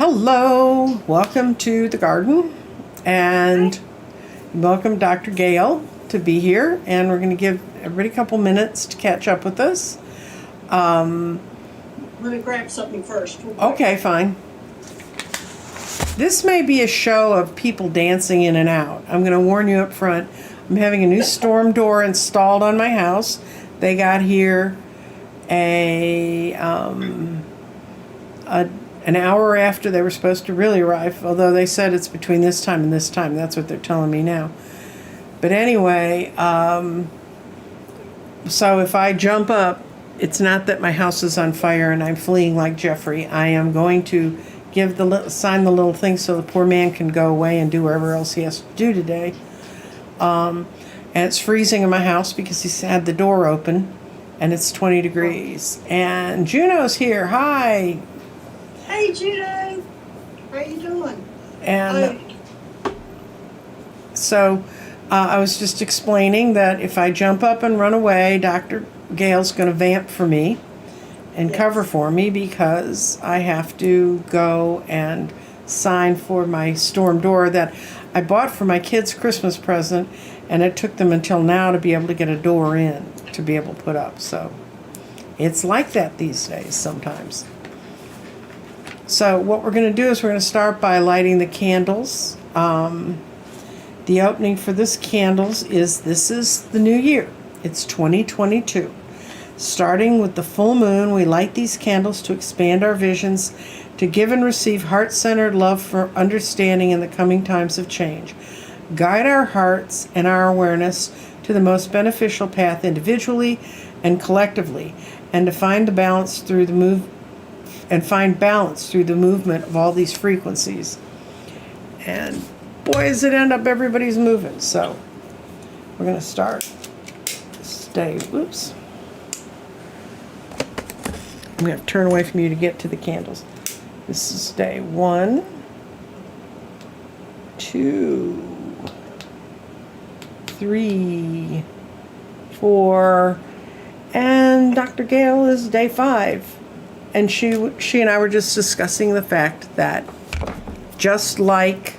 Hello, welcome to the garden, and welcome Dr. Gail to be here, and we're going to give everybody a couple minutes to catch up with us. Let me grab something first. Okay, fine. This may be a show of people dancing in and out. I'm going to warn you up front. I'm having a new storm door installed on my house. They got here an hour after they were supposed to really arrive, although they said it's between this time and this time. That's what they're telling me now. But anyway, so if I jump up, it's not that my house is on fire and I'm fleeing like Jeffrey. I am going to sign the little thing so the poor man can go away and do whatever else he has to do today. And it's freezing in my house because he's had the door open, and it's 20 degrees. And Juno's here. Hi. Hey, Juno. How you doing? And so I was just explaining that if I jump up and run away, Dr. Gail's going to vamp for me and cover for me, because I have to go and sign for my storm door that I bought for my kids' Christmas present, and it took them until now to be able to get a door in to be able to put up. So it's like that these days sometimes. So what we're going to do is we're going to start by lighting the candles. The opening for this candles is, this is the new year. It's 2022. Starting with the full moon, we light these candles to expand our visions, to give and receive heart-centered love for understanding in the coming times of change. Guide our hearts and our awareness to the most beneficial path individually and collectively, and to find the balance through the movement of all these frequencies. And boy, does it end up everybody's moving. So we're going to start this day. Oops. I'm going to turn away from you to get to the candles. This is day 1, 2, 3, 4, and Dr. Gail is day 5. And she and I were just discussing the fact that, just like,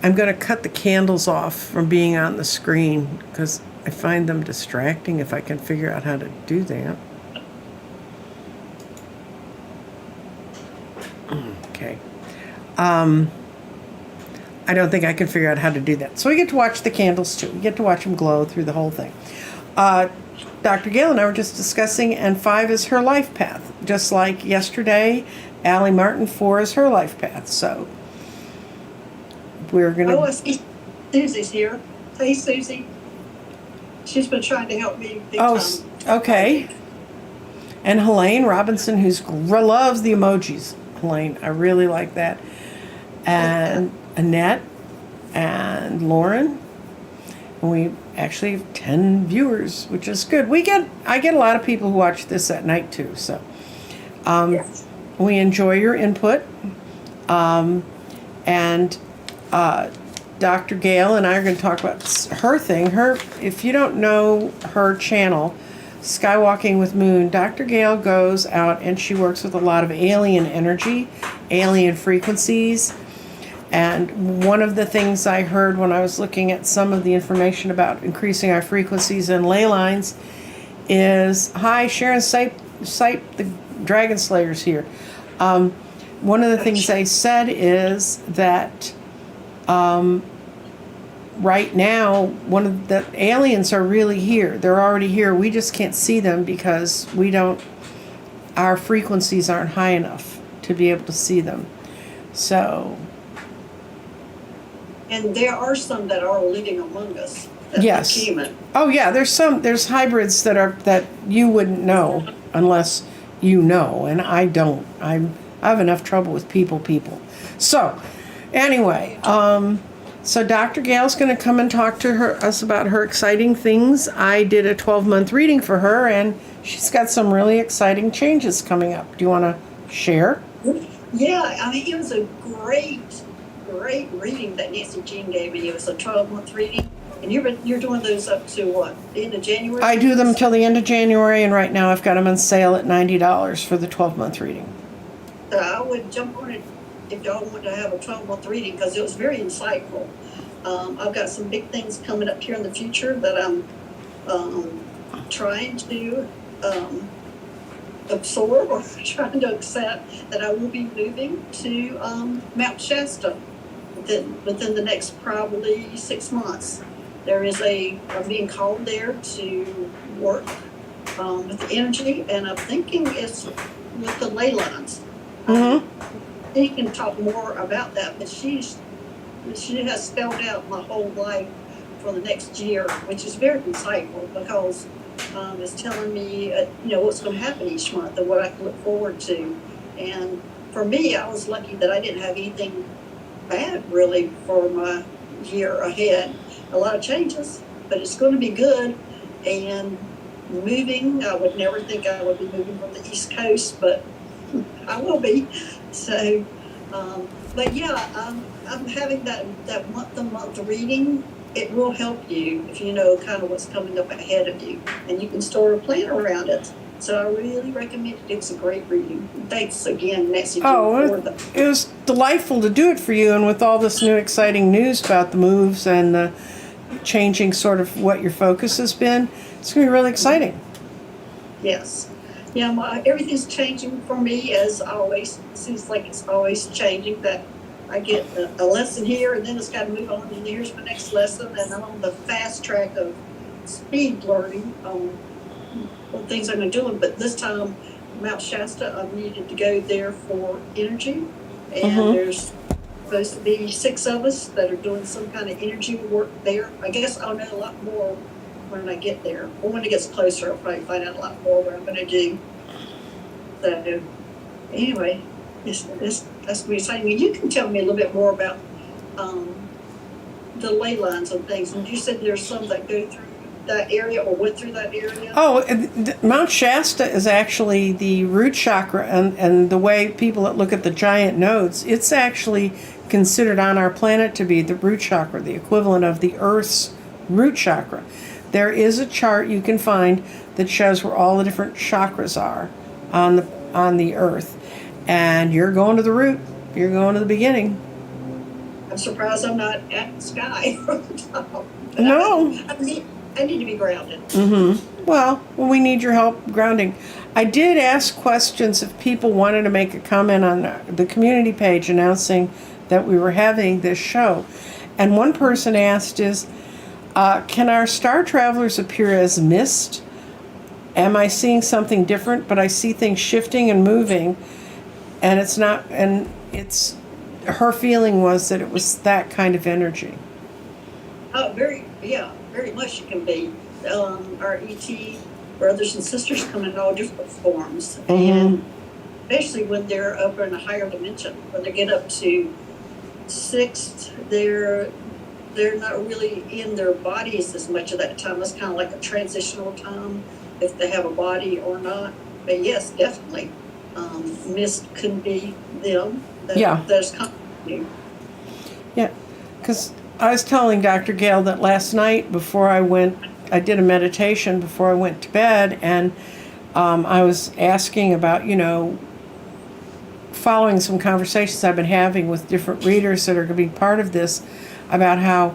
I'm going to cut the candles off from being on the screen because I find them distracting if I can figure out how to do that. Okay. I don't think I can figure out how to do that. So we get to watch the candles too. We get to watch them glow through the whole thing. Dr. Gail and I were just discussing, and 5 is her life path. Just like yesterday, Allie Martin, 4 is her life path. So we're going to... Oh, Susie's here. Hey, Susie. She's been trying to help me big time. Okay. And Helene Robinson, who loves the emojis. Helene, I really like that. And Annette and Lauren. And we actually have 10 viewers, which is good. I get a lot of people who watch this at night too. So Yes. we enjoy your input. And Dr. Gail and I are going to talk about her thing. If you don't know her channel, Skywalking with Moon, Dr. Gail goes out and she works with a lot of alien energy, alien frequencies. And one of the things I heard when I was looking at some of the information about increasing our frequencies and ley lines is, hi, Sharon Sipe, the Dragon Slayer's here. One of the things they said is that right now, one of the aliens are really here. They're already here. We just can't see them because our frequencies aren't high enough to be able to see them. So... And there are some that are living among us. Yes. Human. Oh yeah, there's hybrids that you wouldn't know unless you know, and I don't. I have enough trouble with people. So, anyway, so Dr. Gail's going to come and talk to us about her exciting things. I did a 12-month reading for her, and she's got some really exciting changes coming up. Do you want to share? Yeah, I mean, it was a great reading that Nancy Jean gave me. It was a 12-month reading, and you're doing those up to what, the end of January? I do them until the end of January, and right now I've got them on sale at $90 for the 12-month reading. So I would jump on it if y'all want to have a 12-month reading, because it was very insightful. I've got some big things coming up here in the future that I'm trying to absorb or trying to accept, that I will be moving to Mount Shasta within the next probably 6 months. I'm being called there to work with the energy, and I'm thinking it's with the ley lines. He can talk more about that, but she has spelled out my whole life for the next year, which is very insightful, because it's telling me, what's going to happen each month and what I can look forward to. And for me, I was lucky that I didn't have anything bad really for my year ahead. A lot of changes, but it's going to be good. And moving, I would never think I would be moving from the East Coast, but I will be. So, but yeah, I'm having that month-to-month reading. It will help you if you know kind of what's coming up ahead of you, and you can store a plan around it. So I really recommend it. It's a great reading. Thanks again, Nancy. It was delightful to do it for you, and with all this new exciting news about the moves and the changing sort of what your focus has been, it's going to be really exciting. Yes. Yeah, everything's changing for me as always. It seems like it's always changing, that I get a lesson here and then it's got to move on, and here's my next lesson, and I'm on the fast track of speed learning on what things I'm going to do. But this time, Mount Shasta, I needed to go there for energy, and there's supposed to be 6 of us that are doing some kind of energy work there. I guess I'll know a lot more when I get there, or when it gets closer. I'll probably find out a lot more what I'm going to do. So anyway, that's what you're saying. You can tell me a little bit more about the ley lines and things. And you said there's some that go through that area or went through that area? Oh, Mount Shasta is actually the root chakra, and the way people that look at the giant nodes, it's actually considered on our planet to be the root chakra, the equivalent of the Earth's root chakra. There is a chart you can find that shows where all the different chakras are on the Earth, and you're going to the root. You're going to the beginning. I'm surprised I'm not at the sky from the top. No. I need to be grounded. Well, we need your help grounding. I did ask questions if people wanted to make a comment on the community page announcing that we were having this show. And one person asked can our star travelers appear as mist? Am I seeing something different? But I see things shifting and moving, and it's not, and her feeling was that it was that kind of energy. Oh, very much it can be. Our ET brothers and sisters come in all different forms, and especially when they're up in a higher dimension, when they get up to 6th, they're not really in their bodies as much of that time. It's kind of like a transitional time, if they have a body or not. But yes, definitely, mist can be them. That's coming to you. Yeah, because I was telling Dr. Gale that last night before I did a meditation before I went to bed, and I was asking about, following some conversations I've been having with different readers that are going to be part of this, about how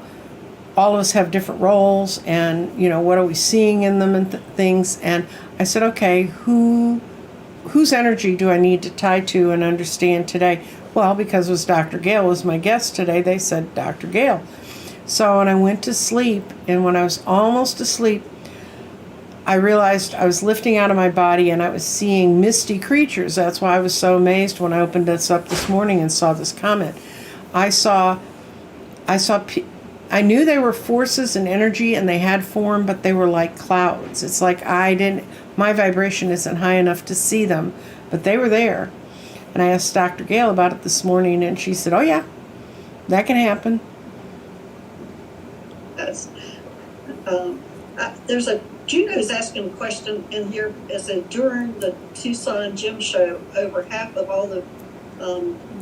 all of us have different roles, and, what are we seeing in them and things. And I said, okay, whose energy do I need to tie to and understand today? Well, because it was Dr. Gale was my guest today, they said Dr. Gale. So when I went to sleep, and when I was almost asleep, I realized I was lifting out of my body and I was seeing misty creatures. That's why I was so amazed when I opened this up this morning and saw this comment. I knew they were forces and energy and they had form, but they were like clouds. It's like my vibration isn't high enough to see them, but they were there. And I asked Dr. Gale about it this morning, and she said, oh yeah, that can happen. Yes. Juno's asking a question in here. It said, during the Tucson gem show, over half of all the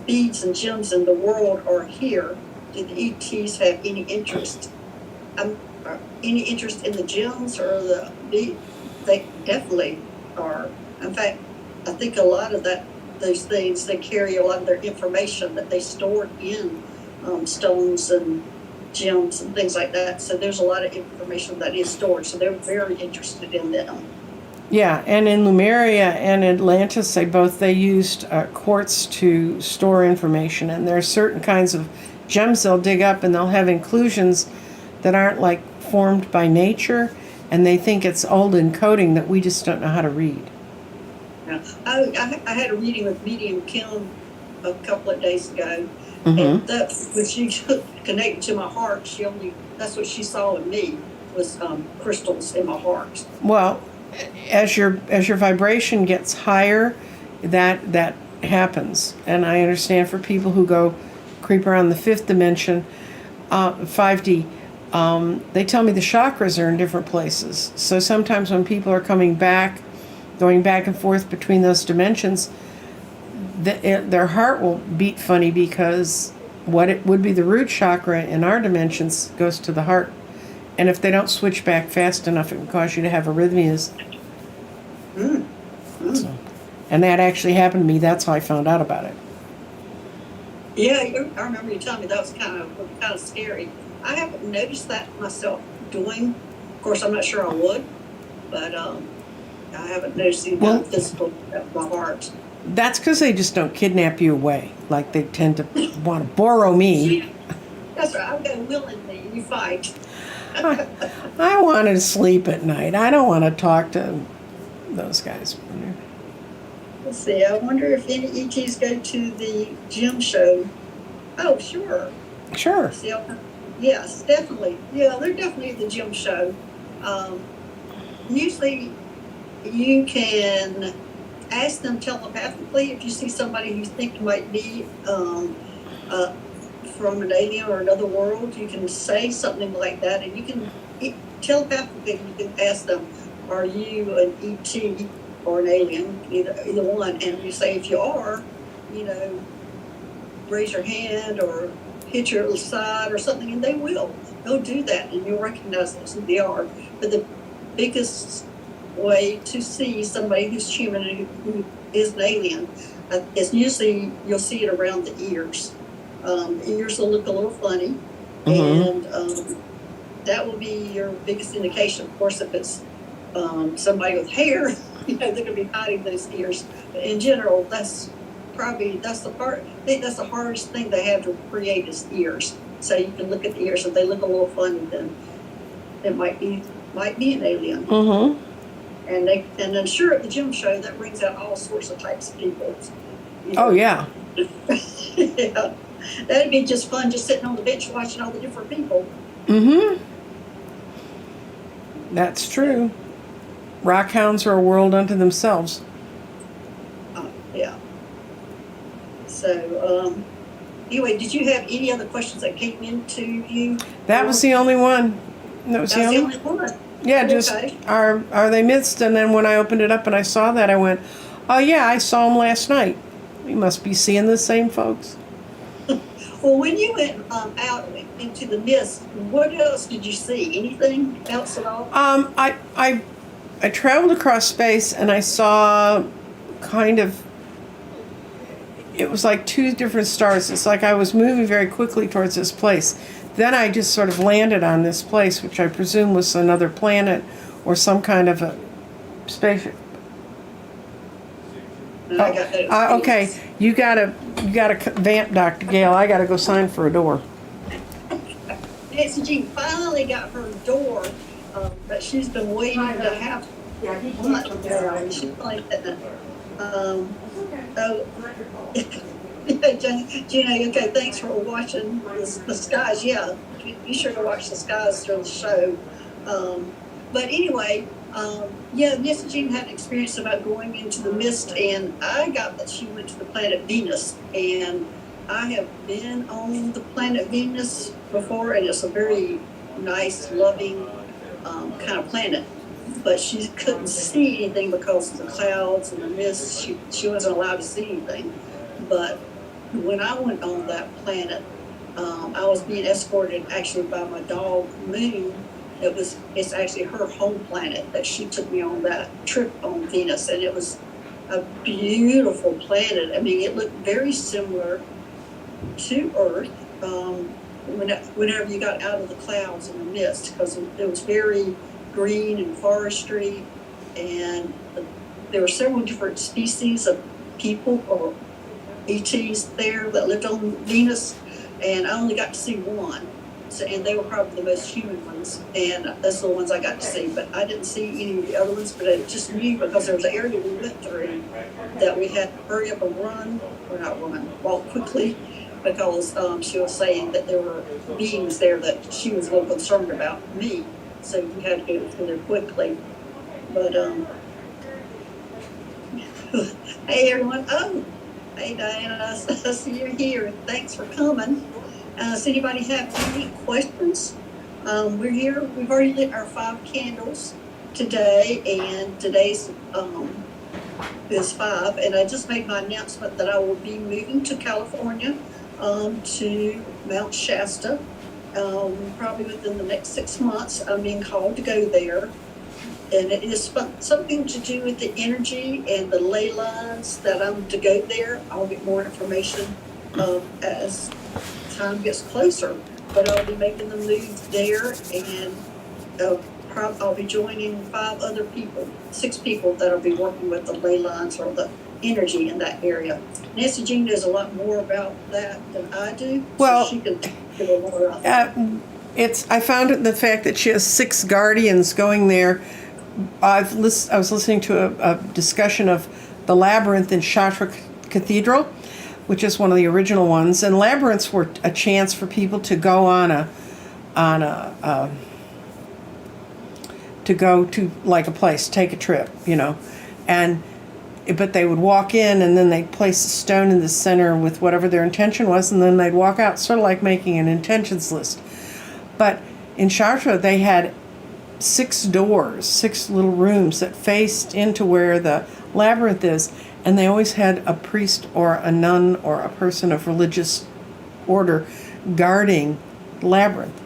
beads and gems in the world are here. Did the ETs have any interest? Any interest in the gems or the beads? They definitely are. In fact, I think a lot of that those things. They carry a lot of their information that they stored in stones and gems and things like that. So there's a lot of information that is stored. So they're very interested in them. Yeah, and in Lemuria and Atlantis, they used quartz to store information, and there are certain kinds of gems they'll dig up, and they'll have inclusions that aren't like formed by nature, and they think it's old encoding that we just don't know how to read. Yeah. I had a reading with Medium Kim a couple of days ago, Mm-hmm. and that when she connected to my heart, that's what she saw in me was crystals in my heart. Well, as your vibration gets higher, that happens, and I understand for people who go creep around the fifth dimension, 5D. They tell me the chakras are in different places. So sometimes when people are going back and forth between those dimensions, their heart will beat funny because what it would be the root chakra in our dimensions goes to the heart. And if they don't switch back fast enough, it can cause you to have arrhythmias. So, and that actually happened to me. That's how I found out about it. Yeah, I remember you telling me that was kind of scary. I haven't noticed that myself doing. Of course, I'm not sure I would, but I haven't noticed anything physical at my heart. That's because they just don't kidnap you away. Like they tend to want to borrow me. Yeah, that's right. I'll go willingly. You fight. I want to sleep at night. I don't want to talk to those guys. Let's see. I wonder if any ETs go to the gym show. Oh, sure. Sure. See, yes, definitely. Yeah, they're definitely at the gym show. Usually, you can ask them telepathically if you see somebody you think might be from an alien or another world. You can say something like that, and you can telepathically you can ask them, "Are you an ET or an alien?" Either one, and you say if you are, raise your hand or hit your side or something, and they'll do that, and you'll recognize who they are. But the biggest way to see somebody who's human and who is an alien is usually you'll see it around the ears. The ears will look a little funny, and that will be your biggest indication. Of course, if it's somebody with hair, they're going to be hiding those ears. But in general, that's the part. I think that's the hardest thing they have to create is ears. So you can look at the ears. If they look a little funny, then it might be an alien. Mm-hmm. And then sure at the gym show that brings out all sorts of types of people. Oh yeah. Yeah. That'd be just fun, just sitting on the bench watching all the different people. Mm-hmm. That's true. Rockhounds are a world unto themselves. Yeah. So, anyway, did you have any other questions that came into you? That was the only one. That was the only one. Yeah, Okay. just are they missed? And then when I opened it up and I saw that, I went, oh yeah, I saw them last night. We must be seeing the same folks. Well, when you went out into the mist, what else did you see? Anything else at all? I traveled across space and I saw it was like two different stars. It's like I was moving very quickly towards this place. Then I just sort of landed on this place, which I presume was another planet or some kind of a spaceship. Okay, you gotta vamp, Dr. Gale. I gotta go sign for a door. Nancy Jean finally got her door that she's been waiting to have. Yeah, he She's can't. like that. Gina, okay, thanks for watching the skies. Yeah, be sure to watch the skies during the show. But anyway, Nancy Jean had an experience about going into the mist, and I got that she went to the planet Venus, and I have been on the planet Venus before, and it's a very nice, loving kind of planet. But she couldn't see anything because of the clouds and the mist. She wasn't allowed to see anything. But when I went on that planet, I was being escorted actually by my dog Moon. It's actually her home planet that she took me on that trip on Venus, and it was a beautiful planet. I mean, it looked very similar to Earth whenever you got out of the clouds and the mist, because it was very green and forestry, and there were several different species of people or ETs there that lived on Venus, and I only got to see one. So, and they were probably the most human ones, and that's the ones I got to see. But I didn't see any of the other ones, but I just knew because there was an area we went through that we had to hurry up and run, or not run, walk quickly, because she was saying that there were beings there that she was a little concerned about me. So we had to go through there quickly. But, hey everyone. Oh, hey Diana, I see you're here. Thanks for coming. Does anybody have any questions? We're here. We've already lit our 5 candles today, and today's is 5. And I just made my announcement that I will be moving to California, to Mount Shasta, probably within the next 6 months. I'm being called to go there, and it is something to do with the energy and the ley lines that I'm to go there. I'll get more information as time gets closer, but I'll be making the move there, and I'll be joining 5 other people, 6 people that'll be working with the ley lines or the energy in that area. Nancy Jean knows a lot more about that than I do, Well, so she can give a more out. I found it in the fact that she has 6 guardians going there. I was listening to a discussion of the labyrinth in Chakra Cathedral, which is one of the original ones, and labyrinths were a chance for people to go to go to like a place, take a trip, but they would walk in and then they'd place a stone in the center with whatever their intention was, and then they'd walk out, sort of like making an intentions list. But in Chartres, they had 6 doors, 6 little rooms that faced into where the labyrinth is, and they always had a priest or a nun or a person of religious order guarding the labyrinth.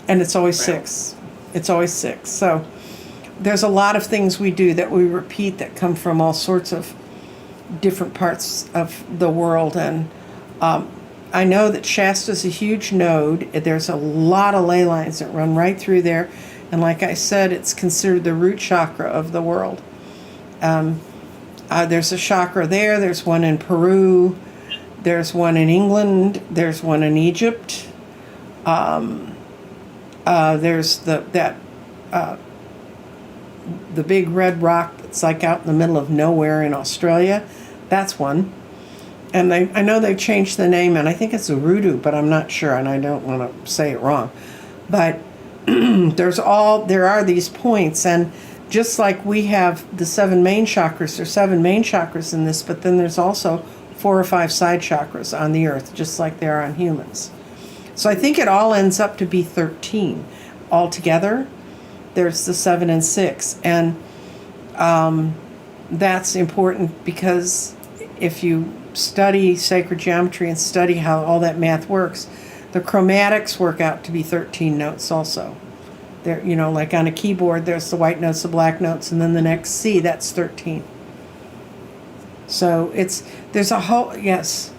And it's always 6. It's always 6. So there's a lot of things we do that we repeat that come from all sorts of different parts of the world. And I know that Shasta's a huge node. There's a lot of ley lines that run right through there. And like I said, it's considered the root chakra of the world. There's a chakra there. There's one in Peru. There's one in England. There's one in Egypt. There's the big red rock that's like out in the middle of nowhere in Australia. That's one. And I know they've changed the name, and I think it's Urudu, but I'm not sure, and I don't want to say it wrong. But there are these points, and just like we have the 7 main chakras, there's 7 main chakras in this, but then there's also 4 or 5 side chakras on the earth, just like there are on humans. So I think it all ends up to be 13 altogether. There's the 7 and 6, and that's important because if you study sacred geometry and study how all that math works, the chromatics work out to be 13 notes also. There, like on a keyboard, there's the white notes, the black notes, and then the next C, that's 13. So there's a whole, yes.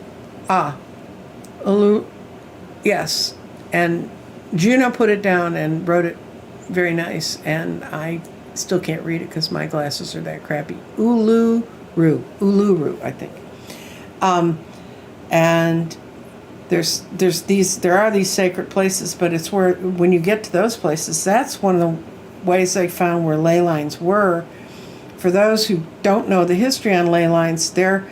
Yes. And Juno put it down and wrote it very nice, and I still can't read it because my glasses are that crappy. Uluru, I think. And there are these sacred places, but it's where, when you get to those places, that's one of the ways they found where ley lines were. For those who don't know the history on ley lines, there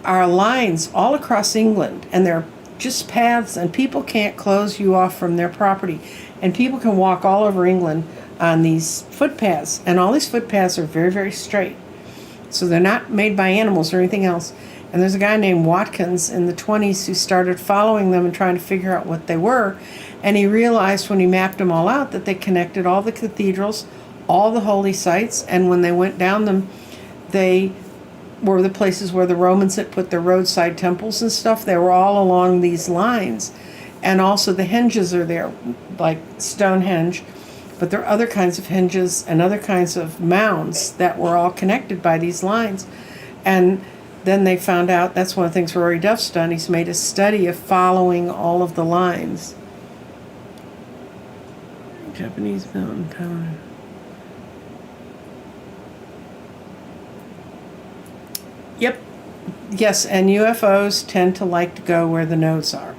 are lines all across England, and they're just paths, and people can't close you off from their property. And people can walk all over England on these footpaths, and all these footpaths are very, very straight. So they're not made by animals or anything else. And there's a guy named Watkins in the 1920s who started following them and trying to figure out what they were. And he realized when he mapped them all out that they connected all the cathedrals, all the holy sites, and when they went down them, they were the places where the Romans had put their roadside temples and stuff. They were all along these lines. And also the henges are there, like Stonehenge. But there are other kinds of henges and other kinds of mounds that were all connected by these lines. And then they found out, that's one of the things Rory Duff's done. He's made a study of following all of the lines. Japanese mountain town. Yep. Yes, and UFOs tend to like to go where the nodes are.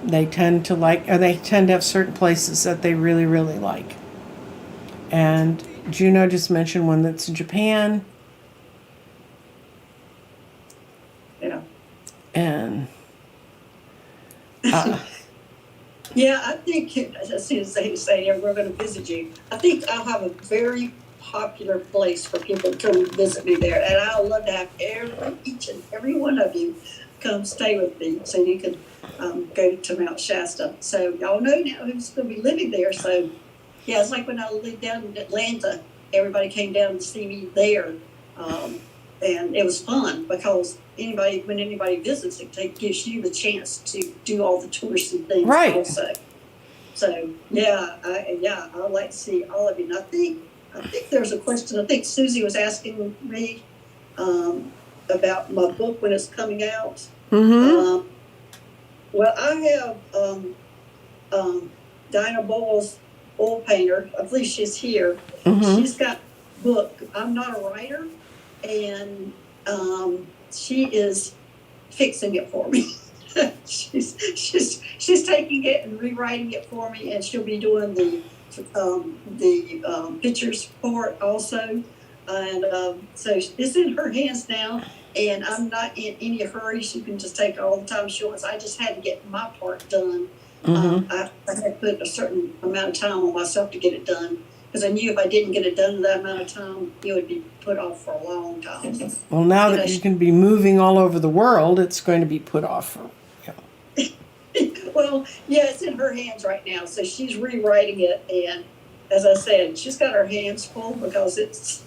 They tend to have certain places that they really, really like. And Juno just mentioned one that's in Japan. Yeah. And yeah, I think as soon as they say we're going to visit you, I think I'll have a very popular place for people to come visit me there, and I'd love to have each and every one of you come stay with me, so you can go to Mount Shasta. So y'all know now who's going to be living there. So yeah, it's like when I lived down in Atlanta, everybody came down to see me there, and it was fun because when anybody visits, it gives you the chance to do all the tours and things also. So yeah, I'd like to see all of you. And I think there's a question. I think Susie was asking me about my book when it's coming out. Mm-hmm. Well, I have Dinah Boyle's oil painter. I believe she's here. Mm-hmm. She's got a book. I'm not a writer, and she is fixing it for me. she's taking it and rewriting it for me, and she'll be doing the pictures for it also. And so it's in her hands now, and I'm not in any hurry. She can just take all the time she wants. I just had to get my part done. Mm-hmm. I had to put a certain amount of time on myself to get it done, because I knew if I didn't get it done in that amount of time, it would be put off for a long time. Well, now that you can be moving all over the world, it's going to be put off for. Well, yeah, it's in her hands right now, so she's rewriting it, and as I said, she's got her hands full because it's,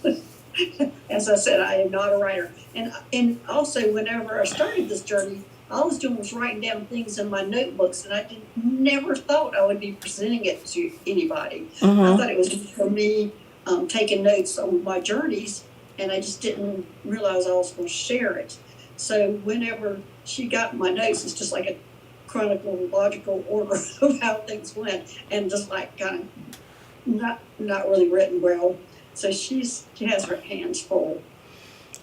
as I said, I am not a writer. And also, whenever I started this journey, all I was doing was writing down things in my notebooks, and I never thought I would be presenting it to anybody. Mm-hmm. I thought it was for me taking notes on my journeys, and I just didn't realize I was going to share it. So whenever she got my notes, it's just like a chronological order of how things went, and just like kind of not really written well. So she has her hands full.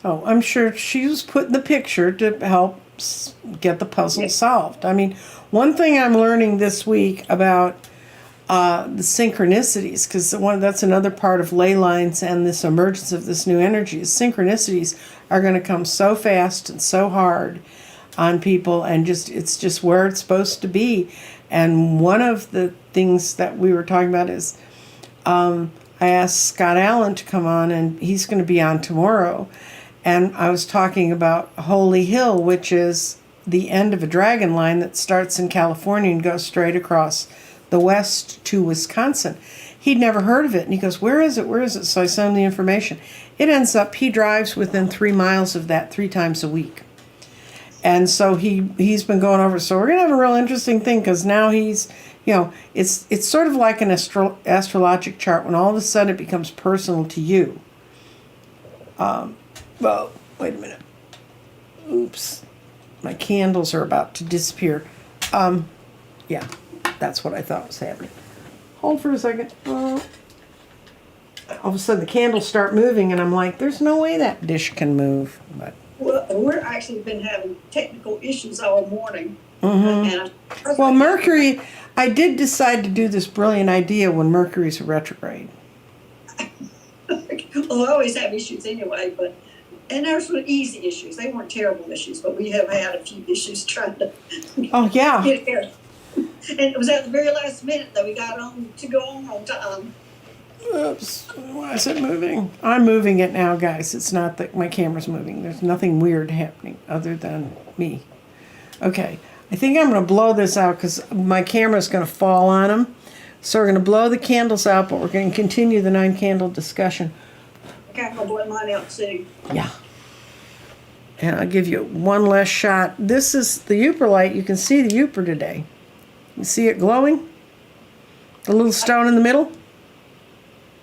Oh, I'm sure she was put in the picture to help get the puzzle solved. I mean, one thing I'm learning this week about the synchronicities, because that's another part of ley lines and this emergence of this new energy, is synchronicities are going to come so fast and so hard on people, and it's just where it's supposed to be. And one of the things that we were talking about is I asked Scott Allen to come on, and he's going to be on tomorrow. And I was talking about Holy Hill, which is the end of a dragon line that starts in California and goes straight across the west to Wisconsin. He'd never heard of it, and he goes, where is it? Where is it? So I sent him the information. It ends up, he drives within 3 miles of that 3 times a week. And so he's been going over. So we're going to have a real interesting thing, because now he's, it's sort of like an astrologic chart when all of a sudden it becomes personal to you. Well, wait a minute. Oops. My candles are about to disappear. Yeah, that's what I thought was happening. Hold for a second. All of a sudden the candles start moving, and I'm like, there's no way that dish can move. But well, we're actually been having technical issues all morning. Mm-hmm. Well, Mercury, I did decide to do this brilliant idea when Mercury's retrograde. Well, I always have issues anyway, and there's some easy issues. They weren't terrible issues, but we have had a few issues trying to get here. And it was at the very last minute that we got on to go on time. Oops. Why is it moving? I'm moving it now, guys. It's not that my camera's moving. There's nothing weird happening other than me. Okay. I think I'm going to blow this out because my camera's going to fall on them. So we're going to blow the candles out, but we're going to continue the 9-candle discussion. Okay, I'm going to blow mine out too. Yeah. And I'll give you one last shot. This is the Upper light. You can see the Upper today. You see it glowing? The little stone in the middle?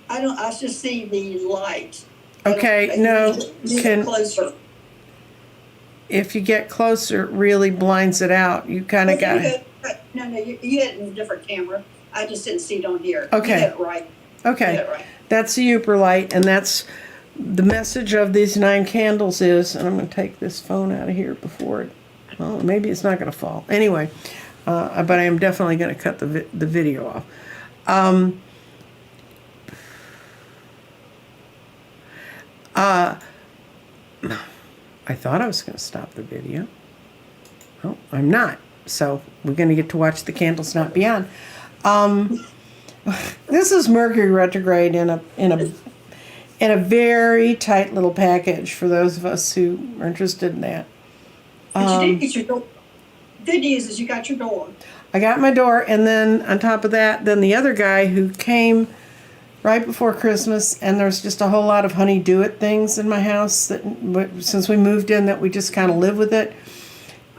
I just see the light. Okay, no, Get closer. if you get closer, it really blinds it out. You kind of got to. No, you had it in a different camera. I just didn't see it on here. Okay. You had it right. Okay. You had it right. That's the Uper light, and that's the message of these 9 candles is, and I'm going to take this phone out of here before it, well, maybe it's not going to fall. Anyway, but I am definitely going to cut the video off. I thought I was going to stop the video. Oh, I'm not. So we're going to get to watch the candles not be on. This is Mercury retrograde in a very tight little package for those of us who are interested in that. But you did get your door. Good news is you got your door. I got my door, and then on top of that, then the other guy who came right before Christmas, and there's just a whole lot of honey-do-it things in my house that since we moved in that we just kind of live with it.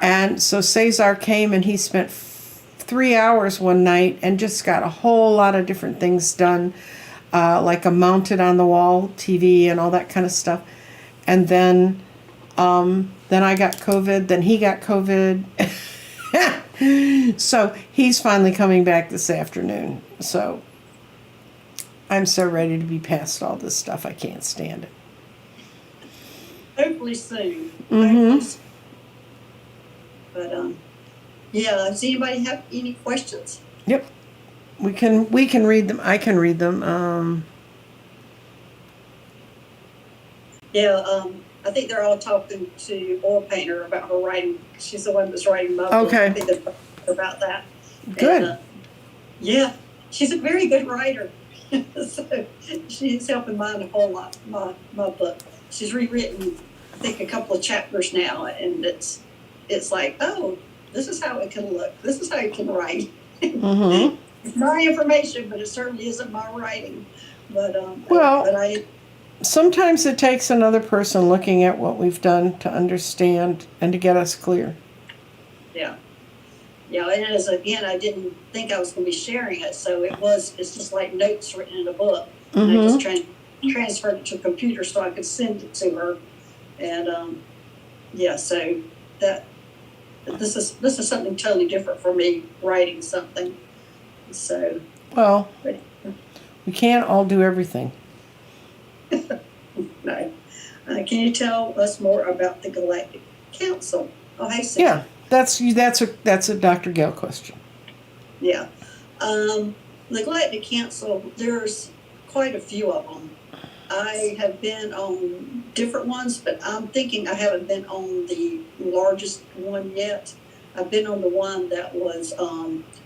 And so Cesar came, and he spent 3 hours one night and just got a whole lot of different things done, like a mounted on the wall TV and all that kind of stuff. And then I got COVID, then he got COVID. So he's finally coming back this afternoon. So I'm so ready to be past all this stuff. I can't stand it. Hopefully soon. Mm-hmm. But yeah. Does anybody have any questions? Yep. We can read them. I can read them. Yeah. I think they're all talking to Oil Painter about her writing. She's the one that's writing my book. Okay. I think they're talking about that. Good. And, yeah, she's a very good writer. So she's helping mine a whole lot. My book. She's rewritten, I think, a couple of chapters now, and it's like, oh, this is how it can look. This is how you can write. Mm-hmm. It's my information, but it certainly isn't my writing. But sometimes it takes another person looking at what we've done to understand and to get us clear. Yeah. Yeah, and as again, I didn't think I was going to be sharing it, so it's just like notes written in a book. And I just transferred it to a computer so I could send it to her. And yeah, so that this is something totally different for me, writing something. So well, we can't all do everything. No. Can you tell us more about the Galactic Council? Oh, hey, Sam. Yeah, that's a Dr. Gale question. Yeah. The Galactic Council, there's quite a few of them. I have been on different ones, but I'm thinking I haven't been on the largest one yet. I've been on the one that was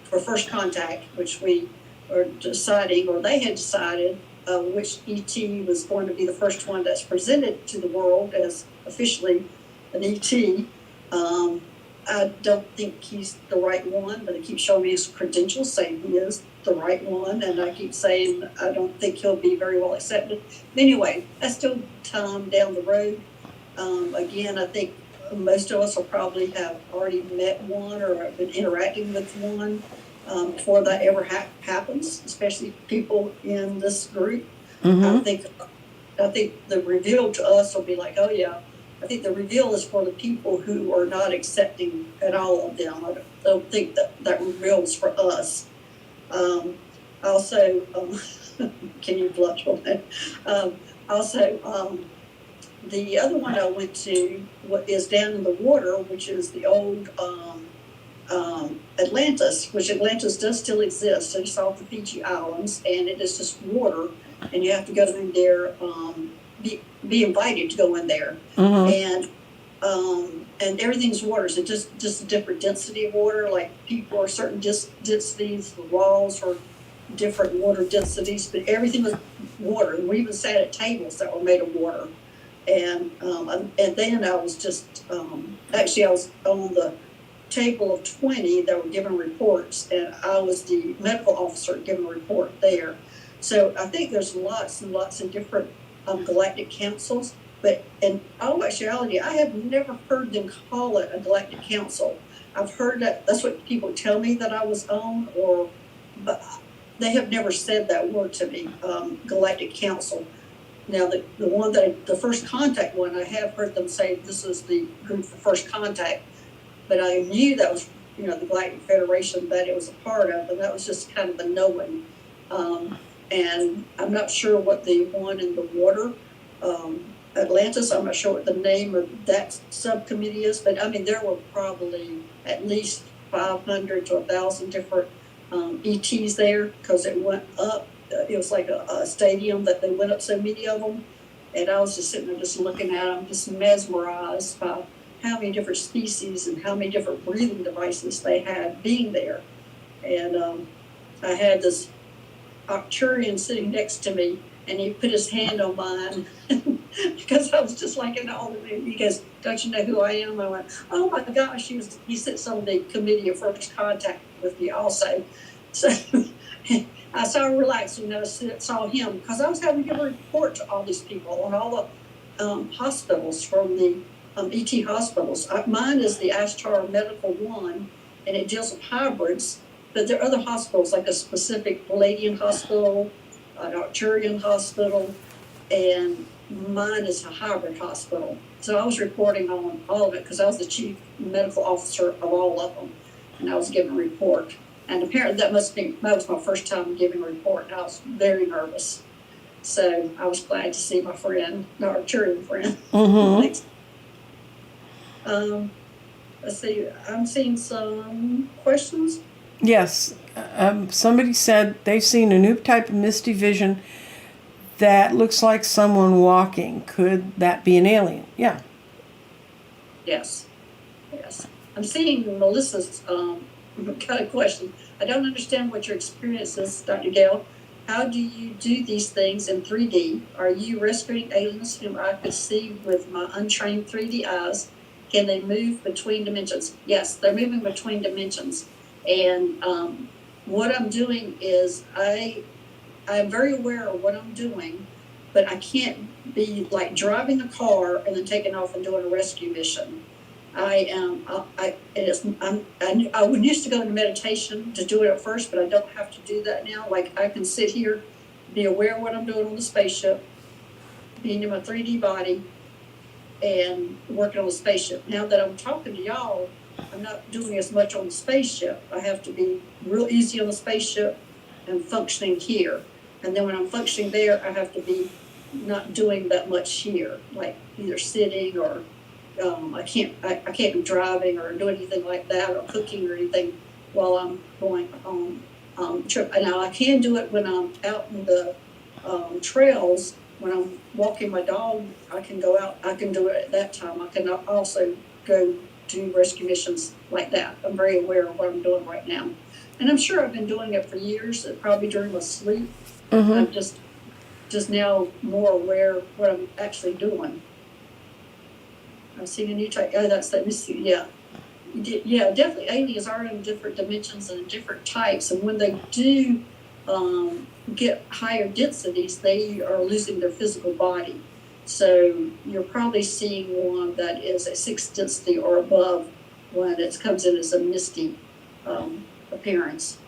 for First Contact, which we are deciding, or they had decided, which ET was going to be the first one that's presented to the world as officially an ET. I don't think he's the right one, but they keep showing me his credentials saying he is the right one, and I keep saying I don't think he'll be very well accepted. Anyway, that's still time down the road. Again, I think most of us will probably have already met one or have been interacting with one before that ever happens, especially people in this group. Mm-hmm. I think the reveal to us will be like, oh yeah. I think the reveal is for the people who are not accepting at all of them. I don't think that reveal is for us. Also, can you blush on that? The other one I went to is down in the water, which is the old Atlantis, which Atlantis does still exist. It's off the Fiji Islands, and it is just water, and you have to go in there, be invited to go in there. Mm-hmm. And everything's water, so just a different density of water. Like people are certain densities, the walls are different water densities, but everything was water. And we even sat at tables that were made of water. And then I was just actually I was on the table of 20 that were giving reports, and I was the medical officer giving a report there. So I think there's lots and lots of different galactic councils, but in all actuality, I have never heard them call it a galactic council. I've heard that's what people tell me that I was on, but they have never said that word to me, galactic council. now the one that the first contact one, I have heard them say this is the group for first contact, but I knew that was, the Galactic Federation that it was a part of, and that was just kind of a knowing. And I'm not sure what the one in the water, Atlantis, I'm not sure what the name of that subcommittee is, but I mean, there were probably at least 500 to 1,000 different ETs there, because it went up. It was like a stadium that they went up, so many of them. And I was just sitting there just looking at them, just mesmerized by how many different species and how many different breathing devices they had being there. And I had this Arcturian sitting next to me, and he put his hand on mine because I was just like in all of it. He goes, "Don't you know who I am?" I went, "Oh my gosh!" He sits on the committee of first contact with me also. So I started relaxing when I saw him, because I was having to give a report to all these people on all the hospitals from the ET hospitals. Mine is the Ashtar Medical One, and it deals with hybrids. But there are other hospitals, like a specific Palladian hospital, an Arcturian hospital, and mine is a hybrid hospital. So I was reporting on all of it because I was the chief medical officer of all of them, and I was giving a report. And apparently that was my first time giving a report, and I was very nervous. So I was glad to see my friend, my Arcturian friend. Mm-hmm. Let's see, I'm seeing some questions. Yes. Somebody said they've seen a new type of misty vision that looks like someone walking. Could that be an alien? Yeah. Yes. I'm seeing Melissa's kind of question. I don't understand what your experience is, Dr. Gale. How do you do these things in 3D? Are you rescuing aliens whom I could see with my untrained 3D eyes? Can they move between dimensions? Yes, they're moving between dimensions. And what I'm doing is I'm very aware of what I'm doing, but I can't be like driving a car and then taking off and doing a rescue mission. I would used to go into meditation to do it at first, but I don't have to do that now. Like, I can sit here, be aware of what I'm doing on the spaceship, being in my 3D body, and working on the spaceship. Now that I'm talking to y'all, I'm not doing as much on the spaceship. I have to be real easy on the spaceship and functioning here. And then when I'm functioning there, I have to be not doing that much here, like either sitting or I can't be driving or doing anything like that, or cooking or anything while I'm going on trip. And now I can do it when I'm out in the trails. When I'm walking my dog, I can go out. I can do it at that time. I can also go do rescue missions like that. I'm very aware of what I'm doing right now, and I'm sure I've been doing it for years. Probably during my sleep. Mm-hmm. I'm just now more aware of what I'm actually doing. I'm seeing a new type. Oh, that's that. Yeah, definitely. Aliens are in different dimensions and different types, and when they do get higher densities, they are losing their physical body. So you're probably seeing one that is a 6th density or above when it comes in as a misty appearance.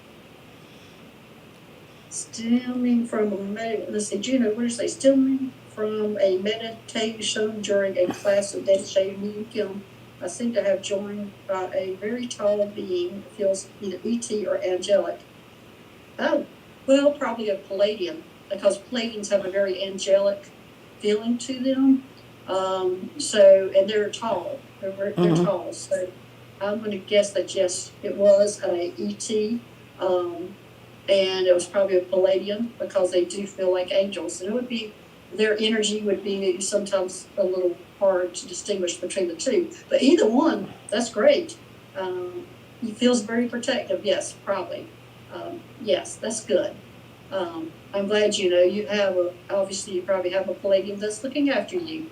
Stemming from let's see, Juno, what did you say? Stemming from a meditation during a class of Dead Shade Medium, I seem to have joined by a very tall being that feels either ET or angelic. Oh, well, probably a Palladian, because Palladians have a very angelic feeling to them. And they're tall. They're tall. So I'm going to guess that yes, it was a ET, and it was probably a Palladian, because they do feel like angels. And it would be, their energy would be sometimes a little hard to distinguish between the two. But either one, that's great. He feels very protective. Yes, probably. Yes, that's good. I'm glad you have obviously you probably have a Palladium that's looking after you.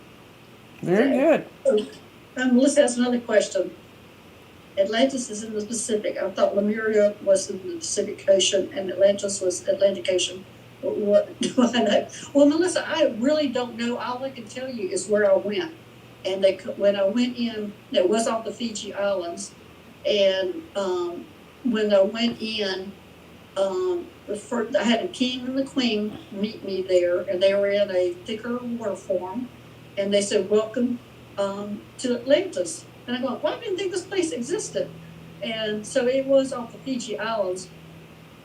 Very good. Melissa has another question. Atlantis is in the Pacific. I thought Lemuria was in the Pacific Ocean and Atlantis was Atlantic Ocean. What do I know? Well, Melissa, I really don't know. All I can tell you is where I went. And when I went in, it was off the Fiji Islands. And when I went in, I had a king and the queen meet me there, and they were in a thicker water form, and they said, "Welcome to Atlantis." And I go, "Well, I didn't think this place existed." And so it was off the Fiji Islands.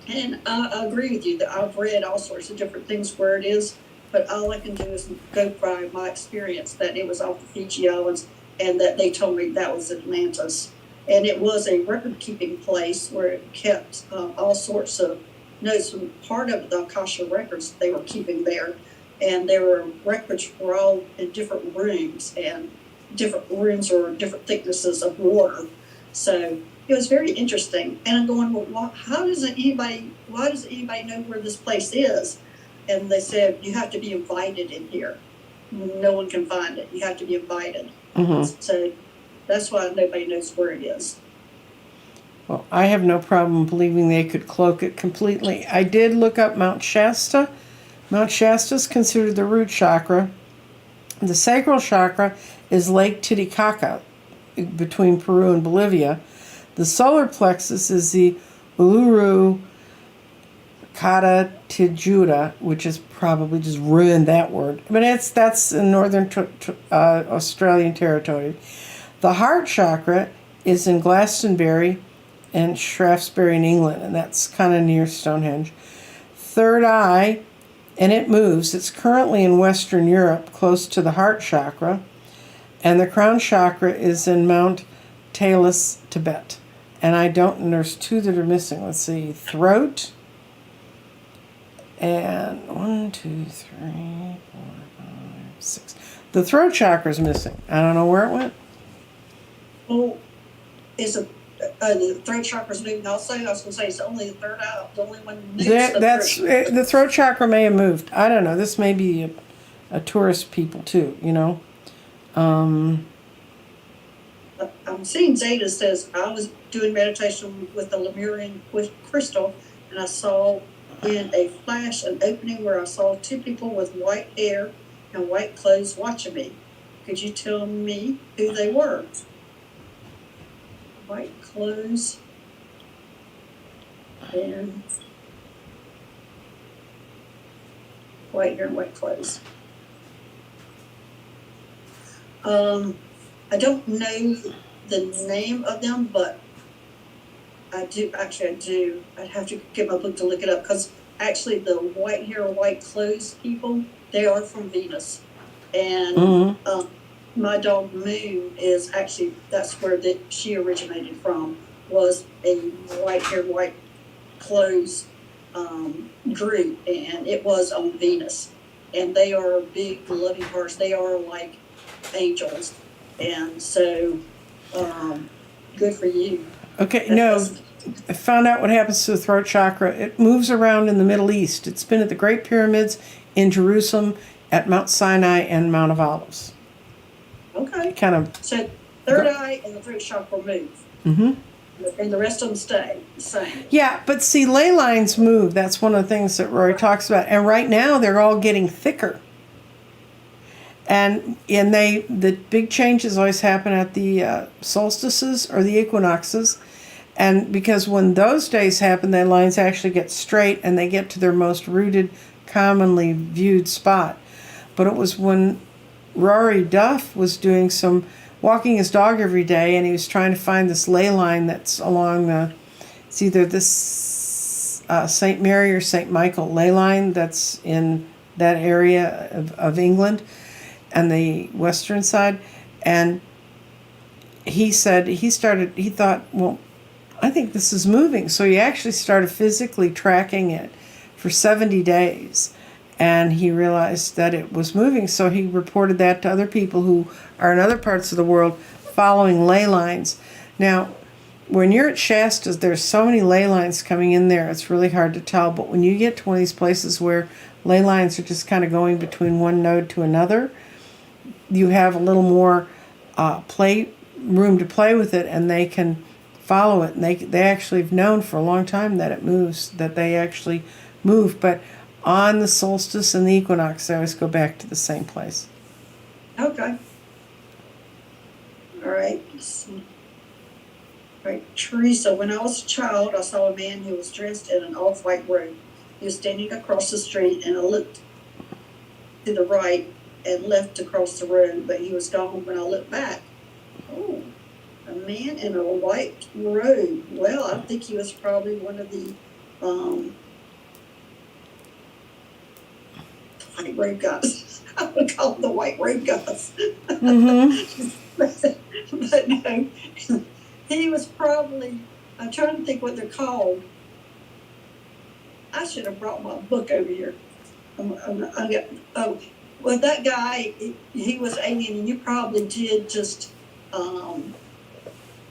And I agree with you that I've read all sorts of different things where it is, but all I can do is go by my experience that it was off the Fiji Islands, and that they told me that was Atlantis. And it was a record keeping place where it kept all sorts of notes from part of the Akasha records they were keeping there. And there were records were all in different rooms, and different rooms were different thicknesses of water. So it was very interesting. And I'm going, well, why doesn't anybody know where this place is? And they said, you have to be invited in here. No one can find it. You have to be invited. Mm-hmm. So that's why nobody knows where it is. Well, I have no problem believing they could cloak it completely. I did look up Mount Shasta. Mount Shasta is considered the root chakra. The sacral chakra is Lake Titicaca between Peru and Bolivia. The solar plexus is the Uluru Kata Tijuda, which is probably just ruined that word. But that's in northern Australian territory. The heart chakra is in Glastonbury and Shaftesbury in England, and that's kind of near Stonehenge. Third eye, and it moves. It's currently in Western Europe, close to the heart chakra. And the crown chakra is in Mount Talas, Tibet. And there's two that are missing. Let's see, throat. And 1, 2, 3, 4, 5, 6. The throat chakra is missing. I don't know where it went. Well, is it the throat chakra's moving also? I was going to say it's only the third eye, the only one moves. The throat chakra may have moved. I don't know. This may be a tourist people too. You know. I'm seeing Zeta says I was doing meditation with the Lemurian with crystal, and I saw in a flash an opening where I saw two people with white hair and white clothes watching me. Could you tell me who they were? White clothes and white hair and white clothes. I don't know the name of them, but I do. I'd have to get my book to look it up, because actually the white hair, white clothes people, they are from Venus. And my dog Moon is actually, that's where she originated from, was a white hair, white clothes group, and it was on Venus. And they are big, loving hearts. They are like angels. And so, good for you. Okay, no, I found out what happens to the throat chakra. It moves around in the Middle East. It's been at the Great Pyramids, in Jerusalem, at Mount Sinai, and Mount of Olives. Okay. Kind of. So third eye and the throat chakra move. Mm-hmm. And the rest of them stay the same. Yeah, but see, ley lines move. That's one of the things that Rory talks about. And right now, they're all getting thicker. And the big changes always happen at the solstices or the equinoxes. And because when those days happen, the lines actually get straight and they get to their most rooted, commonly viewed spot. But it was when Rory Duff was doing some walking his dog every day, and he was trying to find this ley line that's along it's either this St. Mary or St. Michael ley line that's in that area of England and the western side. And he said he thought, well, I think this is moving. So he actually started physically tracking it for 70 days. And he realized that it was moving. So he reported that to other people who are in other parts of the world following ley lines. Now, when you're at Shasta, there's so many ley lines coming in there, it's really hard to tell. But when you get to one of these places where ley lines are just kind of going between one node to another, you have a little more room to play with it, and they can follow it. And they actually have known for a long time that it moves, that they actually move. But on the solstice and the equinox, they always go back to the same place. Okay. All right. Right, Teresa, when I was a child, I saw a man who was dressed in an off-white robe. He was standing across the street, and I looked to the right and left to cross the road, but he was gone when I looked back. Oh, a man in a white robe. Well, I think he was probably one of the white robe guys. I would call them the white robe guys. Mm-hmm. But no, he was probably, I'm trying to think what they're called. I should have brought my book over here. Oh, well, that guy, he was alien, and you probably did just,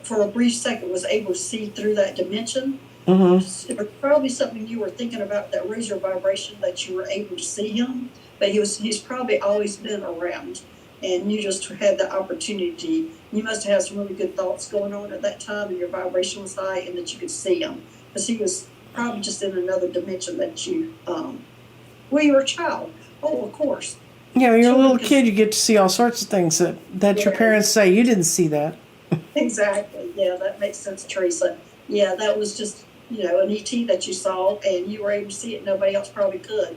for a brief second, was able to see through that dimension. Mm-hmm. It was probably something you were thinking about that raised your vibration that you were able to see him, but he's probably always been around, and you just had the opportunity. You must have had some really good thoughts going on at that time, and your vibration was high, and that you could see him, because he was probably just in another dimension that you, well, you were a child. Oh, of course. Yeah, when you're a little Children kid, you get to see all sorts of things that your Yeah. parents say you didn't see that. Exactly. Yeah, that makes sense, Teresa. Yeah, that was just, an ET that you saw, and you were able to see it. Nobody else probably could.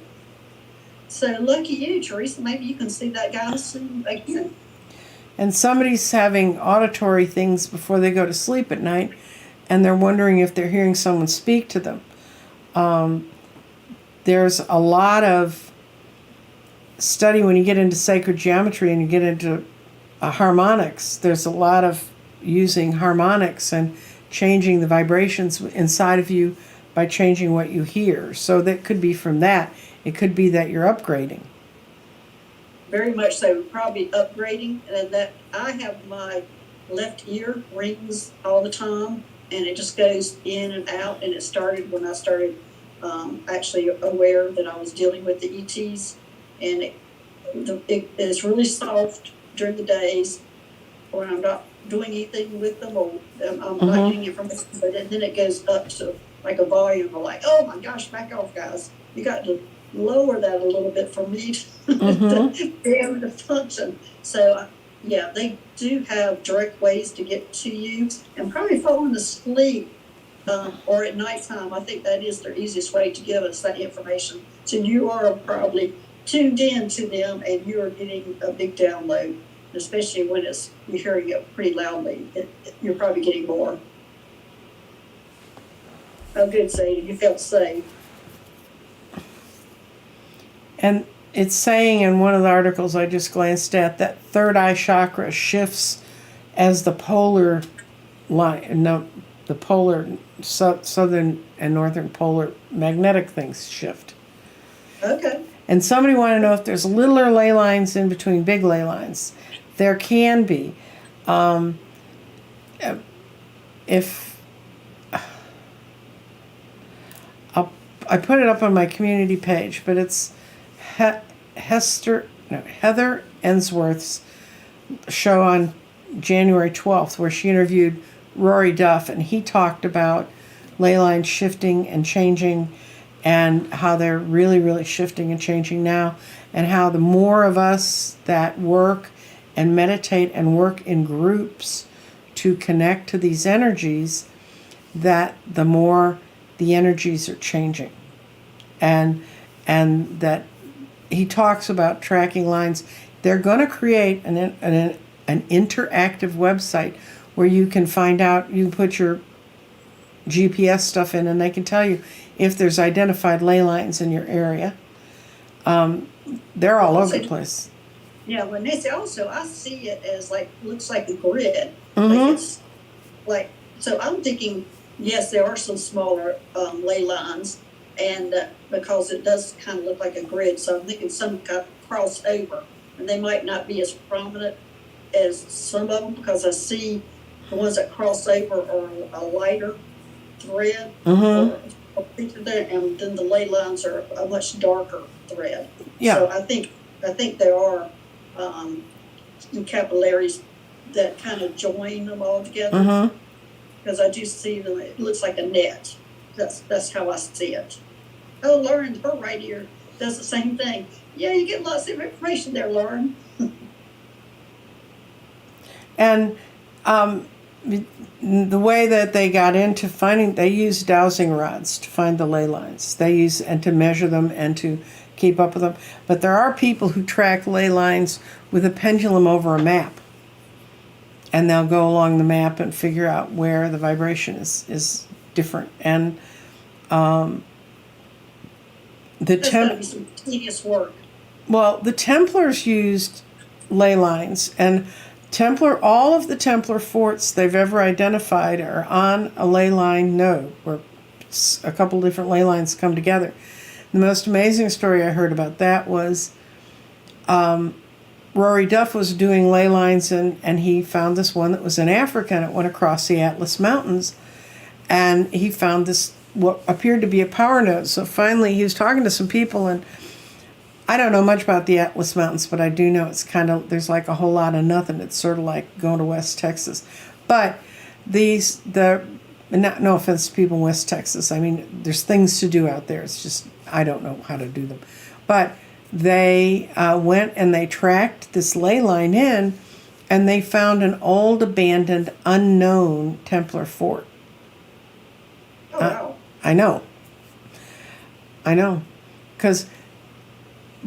So lucky you, Teresa. Maybe you can see that guy soon again. And somebody's having auditory things before they go to sleep at night, and they're wondering if they're hearing someone speak to them. There's a lot of study when you get into sacred geometry and you get into harmonics. There's a lot of using harmonics and changing the vibrations inside of you by changing what you hear. So that could be from that. It could be that you're upgrading. Very much so. Probably upgrading, and that I have my left ear rings all the time, and it just goes in and out. And it started when I started actually aware that I was dealing with the ETs, and it is really soft during the days when I'm not doing anything with them, or I'm not getting information, but then it goes up to like a volume of like, oh my gosh, back off, guys. You got to lower that a little bit for me to be able to function. So, yeah, they do have direct ways to get to you, and probably falling asleep or at nighttime. I think that is their easiest way to give us that information. So you are probably tuned in to them, and you are getting a big download, especially when you're hearing it pretty loudly. You're probably getting more. Oh, good, Sadie. You felt safe. And it's saying in one of the articles I just glanced at that third eye chakra shifts as the polar line, no, the polar southern and northern polar magnetic things shift. Okay. And somebody wanted to know if there's littler ley lines in between big ley lines. There can be. If I put it up on my community page, but it's Heather Ensworth's show on January 12th, where she interviewed Rory Duff, and he talked about ley lines shifting and changing, and how they're really, really shifting and changing now, and how the more of us that work and meditate and work in groups to connect to these energies, that the more the energies are changing. And that he talks about tracking lines. They're going to create an interactive website where you can find out, you can put your GPS stuff in, and they can tell you if there's identified ley lines in your area. They're all over the place. Yeah, when they say also, I see it as looks like a grid. So I'm thinking, yes, there are some smaller ley lines, and because it does kind of look like a grid, so I'm thinking some kind of cross over, and they might not be as prominent as some of them, because I see the ones that cross over are a lighter thread, and then the ley lines are a much darker thread. Yeah. So I think there are capillaries that kind of join them all together, because I do see them. It looks like a net. That's how I see it. Oh, Lauren, her right ear does the same thing. Yeah, you get lots of information there, Lauren. And the way that they got into finding, they use dowsing rods to find the ley lines. They use, and to measure them and to keep up with them. But there are people who track ley lines with a pendulum over a map. And they'll go along the map and figure out where the vibration is different. And That's gotta be some tedious work. well, the Templars used ley lines, and all of the Templar forts they've ever identified are on a ley line node, where a couple different ley lines come together. The most amazing story I heard about that was Rory Duff was doing ley lines, and he found this one that was in Africa, and it went across the Atlas Mountains, and he found this, what appeared to be a power node. So finally he was talking to some people, and I don't know much about the Atlas Mountains, but I do know it's kind of, there's like a whole lot of nothing. It's sort of like going to West Texas. But no offense to people in West Texas. I mean, there's things to do out there. It's just, I don't know how to do them. But they went and they tracked this ley line in, and they found an old, abandoned, unknown Templar fort. Oh, wow. I know. Because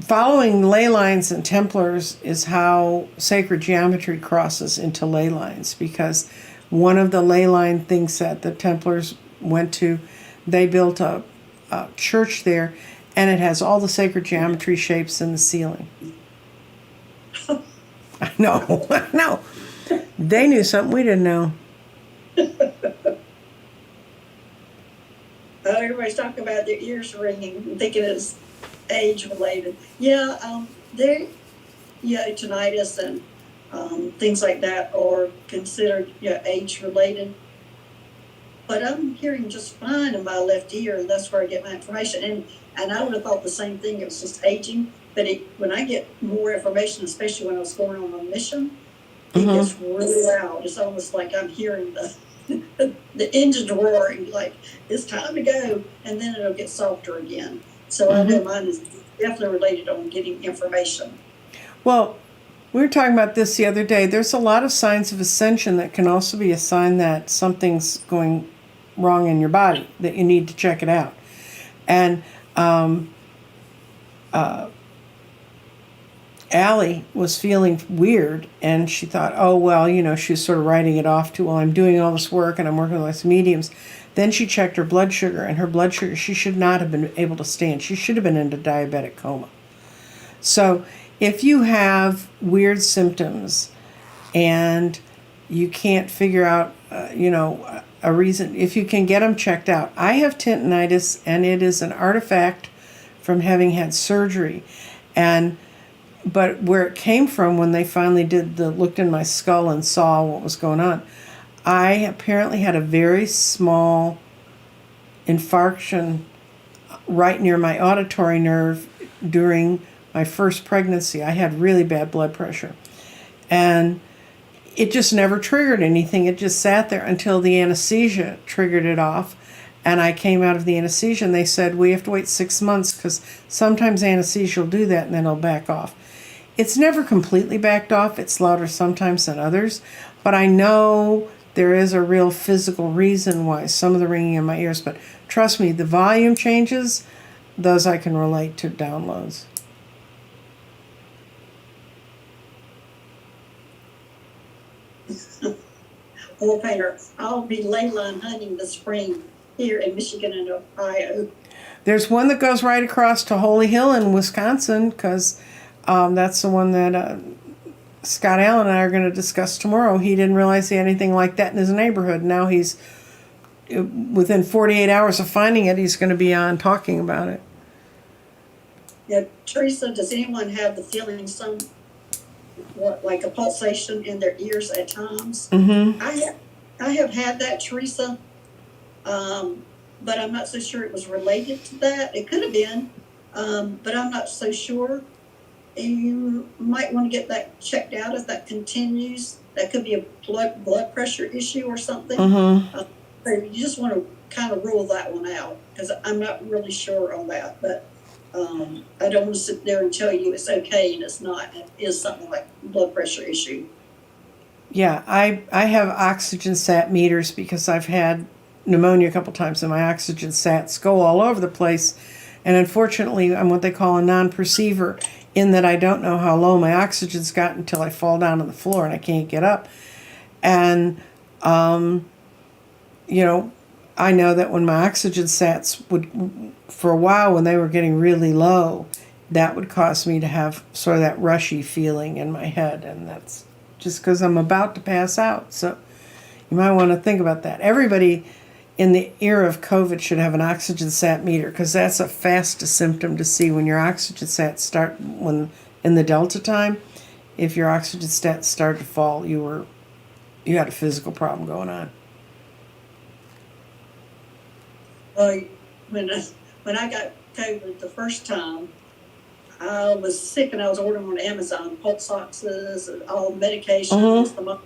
following ley lines and Templars is how sacred geometry crosses into ley lines, because one of the ley line things that the Templars went to, they built a church there, and it has all the sacred geometry shapes in the ceiling. I know. They knew something we didn't know. Everybody's talking about their ears ringing, thinking it's age-related. Yeah, tinnitus and things like that are considered age-related. But I'm hearing just fine in my left ear, and that's where I get my information. And I would have thought the same thing, it was just aging. But when I get more information, especially when I was going on a mission, it gets really loud. It's almost like I'm hearing the engine roaring, like it's time to go, and then it'll get softer again. So I know mine is definitely related on getting information. Well, we were talking about this the other day. There's a lot of signs of ascension that can also be a sign that something's going wrong in your body, that you need to check it out. And Allie was feeling weird, and she thought, oh, well, she was sort of writing it off to, well, I'm doing all this work and I'm working with these mediums. Then she checked her blood sugar, and her blood sugar, she should not have been able to stand. She should have been into diabetic coma. So if you have weird symptoms and you can't figure out, a reason, if you can get them checked out. I have tinnitus, and it is an artifact from having had surgery. But where it came from, when they finally looked in my skull and saw what was going on, I apparently had a very small infarction right near my auditory nerve during my first pregnancy. I had really bad blood pressure. And it just never triggered anything. It just sat there until the anesthesia triggered it off. And I came out of the anesthesia, and they said, we have to wait 6 months, because sometimes anesthesia will do that and then it'll back off. It's never completely backed off. It's louder sometimes than others. But I know there is a real physical reason why some of the ringing in my ears. But trust me, the volume changes, those I can relate to downloads. Well, Painter, I'll be ley line hunting this spring here in Michigan and Ohio. There's one that goes right across to Holy Hill in Wisconsin, because that's the one that Scott Allen and I are going to discuss tomorrow. He didn't realize he had anything like that in his neighborhood. Now he's, within 48 hours of finding it, he's going to be on talking about it. Yeah, Teresa, does anyone have the feeling like a pulsation in their ears at times? Mm-hmm. I have had that, Teresa, but I'm not so sure it was related to that. It could have been, but I'm not so sure. You might want to get that checked out if that continues. That could be a blood pressure issue or something. Mm-hmm. So you just want to kind of rule that one out, because I'm not really sure on that. But I don't want to sit there and tell you it's okay and it's not. It is something like blood pressure issue. Yeah, I have oxygen sat meters because I've had pneumonia a couple times and my oxygen sats go all over the place. And unfortunately, I'm what they call a non-perceiver in that I don't know how low my oxygen's got until I fall down on the floor and I can't get up. And, you know, I know that when my oxygen sats would, for a while when they were getting really low, that would cause me to have sort of that rushy feeling in my head. And that's just because I'm about to pass out. So you might want to think about that. Everybody in the era of COVID should have an oxygen sat meter because that's a fastest symptom to see when your oxygen sats start, when in the Delta time, if your oxygen stats started to fall, you had a physical problem going on. Well, when I, when I got COVID the first time, I was sick and I was ordering on Amazon pulse oxes and all medications.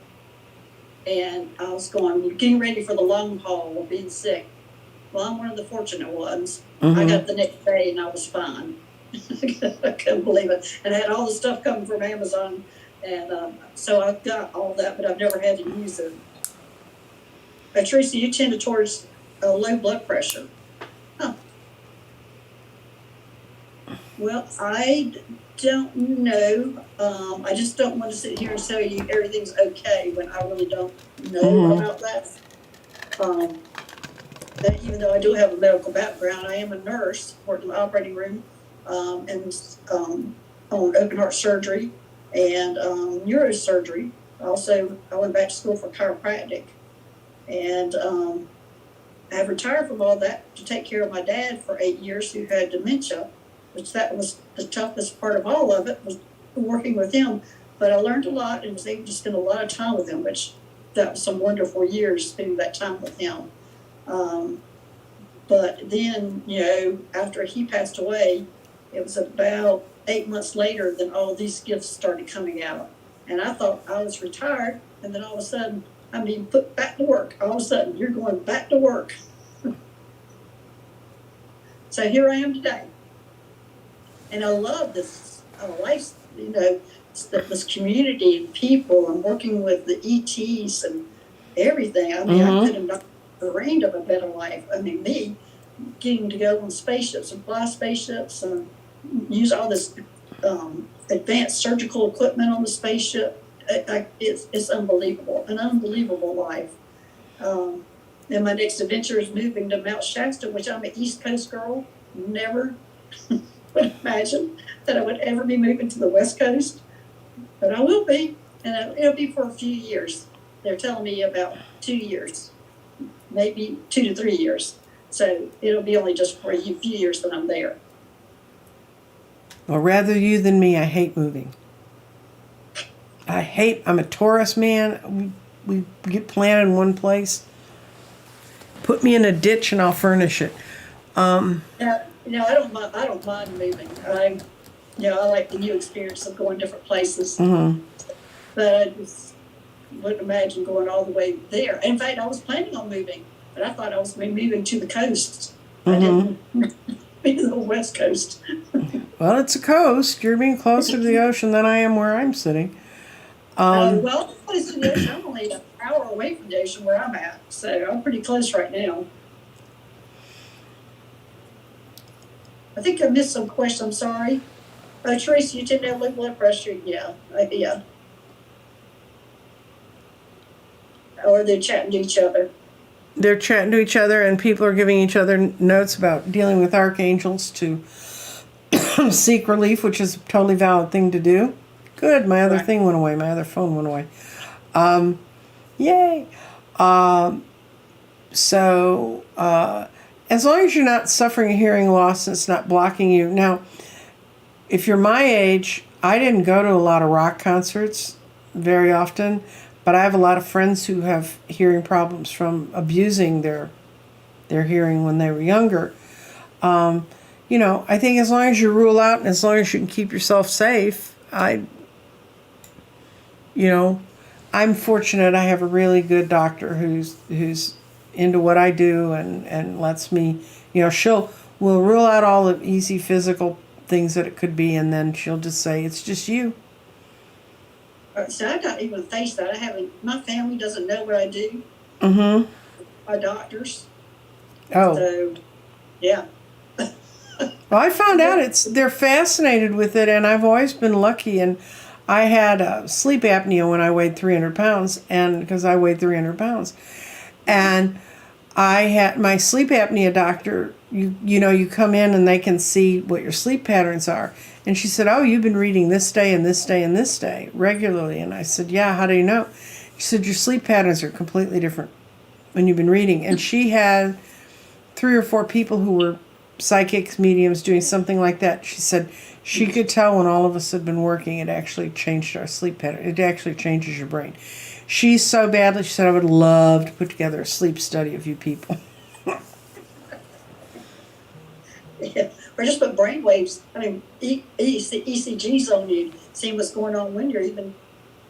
And I was getting ready for the long haul of being sick. Well, I'm one of the fortunate ones. I got the next day and I was fine. I couldn't believe it. And I had all the stuff coming from Amazon. And so I've got all that, but I've never had to use it. Teresa, you tend towards low blood pressure. Huh. Well, I don't know. I just don't want to sit here and tell you everything's okay when I really don't know about that. Even though I do have a medical background, I am a nurse, worked in the operating room, and on open heart surgery and neurosurgery. Also, I went back to school for chiropractic, and I have retired from all that to take care of my dad for 8 years who had dementia, which that was the toughest part of all of it, was working with him. But I learned a lot and was able to spend a lot of time with him, which that was some wonderful years spending that time with him. But then, after he passed away, it was about 8 months later that all these gifts started coming out. And I thought I was retired, and then all of a sudden, I'm being put back to work. All of a sudden, you're going back to work. So here I am today. And I love this life, this community and people. I'm working with the ETs and everything. I mean, I could have not dreamed of a better life. I mean, me getting to go on spaceships and fly spaceships and use all this advanced surgical equipment on the spaceship. It's unbelievable, an unbelievable life. And my next adventure is moving to Mount Shasta, which I'm an East Coast girl. Never would imagine that I would ever be moving to the West Coast, but I will be, and it'll be for a few years. They're telling me about 2 years, maybe 2 to 3 years. So it'll be only just for a few years that I'm there. Well, rather you than me, I hate moving. I'm a Taurus man. We get planted in one place. Put me in a ditch and I'll furnish it. I don't mind moving. I like the new experience of going different places. But I just wouldn't imagine going all the way there. In fact, I was planning on moving, but I thought I was moving to the coast. I didn't be to the West Coast. Well, it's a coast. You're being closer to the ocean than I am where I'm sitting. Well, close to the ocean. I'm only an hour away from the ocean where I'm at, so I'm pretty close right now. I think I missed some questions. I'm sorry. Teresa, you tend to have low blood pressure. Yeah. Or they're chatting to each other. They're chatting to each other, and people are giving each other notes about dealing with archangels to seek relief, which is a totally valid thing to do. Good. My other thing went away. My other phone went away. Yay. So as long as you're not suffering a hearing loss and it's not blocking you. Now, if you're my age, I didn't go to a lot of rock concerts very often, but I have a lot of friends who have hearing problems from abusing their hearing when they were younger. I think as long as you rule out and as long as you can keep yourself safe, I'm fortunate. I have a really good doctor who's into what I do and lets me, we'll rule out all the easy physical things that it could be, and then she'll just say, it's just you. So I don't even face that. I haven't. My family doesn't know what I do. Mm-hmm. My doctors. Oh. So, yeah. Well, I found out they're fascinated with it, and I've always been lucky. And I had sleep apnea when I weighed 300 pounds, and because I weighed 300 pounds, and I had my sleep apnea doctor. You come in and they can see what your sleep patterns are. And she said, "Oh, you've been reading this day and this day and this day regularly." And I said, "Yeah, how do you know?" She said, "Your sleep patterns are completely different when you've been reading." And she had 3 or 4 people who were psychics, mediums, doing something like that. She said she could tell when all of us had been working, it actually changed our sleep pattern. It actually changes your brain. She's so badly, she said, "I would love to put together a sleep study of you people." Yeah. Or just put brain waves. I mean, ECGs on you, seeing what's going on when you're even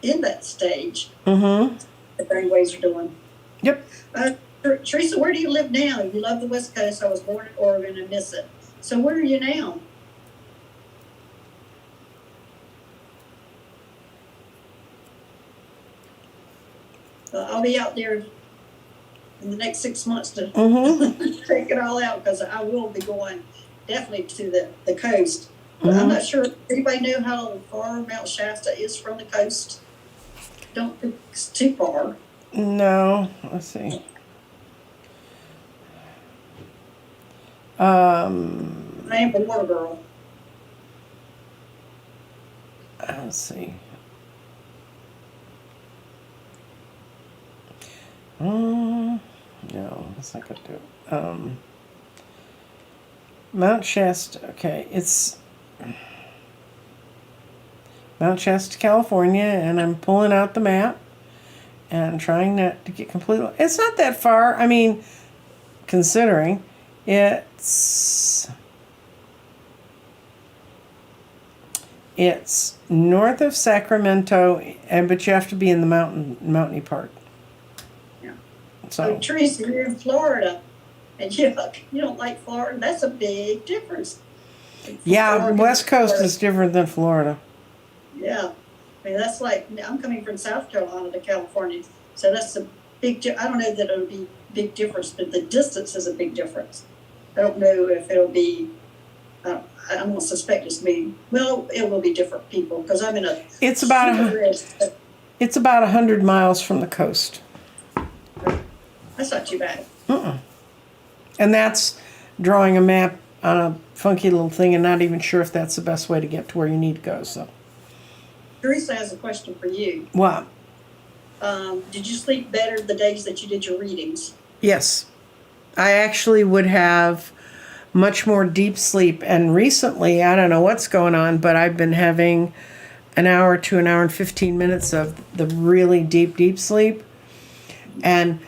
in that stage. Mm-hmm. The brain waves are doing. Yep. Teresa, where do you live now? You love the West Coast. I was born in Oregon and miss it. So where are you now? I'll be out there in the next 6 months to take it all out, because I will be going definitely to the coast. But I'm not sure. Anybody know how far Mount Shasta is from the coast? Don't think it's too far. No. Let's see. I am a water girl. Let's see. No, that's not going to do it. Mount Shasta. Okay, it's Mount Shasta, California, and I'm pulling out the map and trying not to get completely. It's not that far. I mean, considering it's north of Sacramento, but you have to be in the mountainy part. Yeah. So Teresa, you're in Florida, and you don't like Florida. That's a big difference. Yeah, Florida, West Coast Florida. is different than Florida. Yeah, I mean that's like I'm coming from South Carolina to California, so that's a big. I don't know that it'll be a big difference, but the distance is a big difference. I don't know if it'll be. I don't suspect it's me. Well, it will be different people because I'm in a. It's about 100 miles from the coast. That's not too bad. And that's drawing a map on a funky little thing and not even sure if that's the best way to get to where you need to go. So, Teresa has a question for you. What? Did you sleep better the days that you did your readings? Yes. I actually would have much more deep sleep. And recently, I don't know what's going on, but I've been having an hour to an hour and 15 minutes of the really deep sleep. And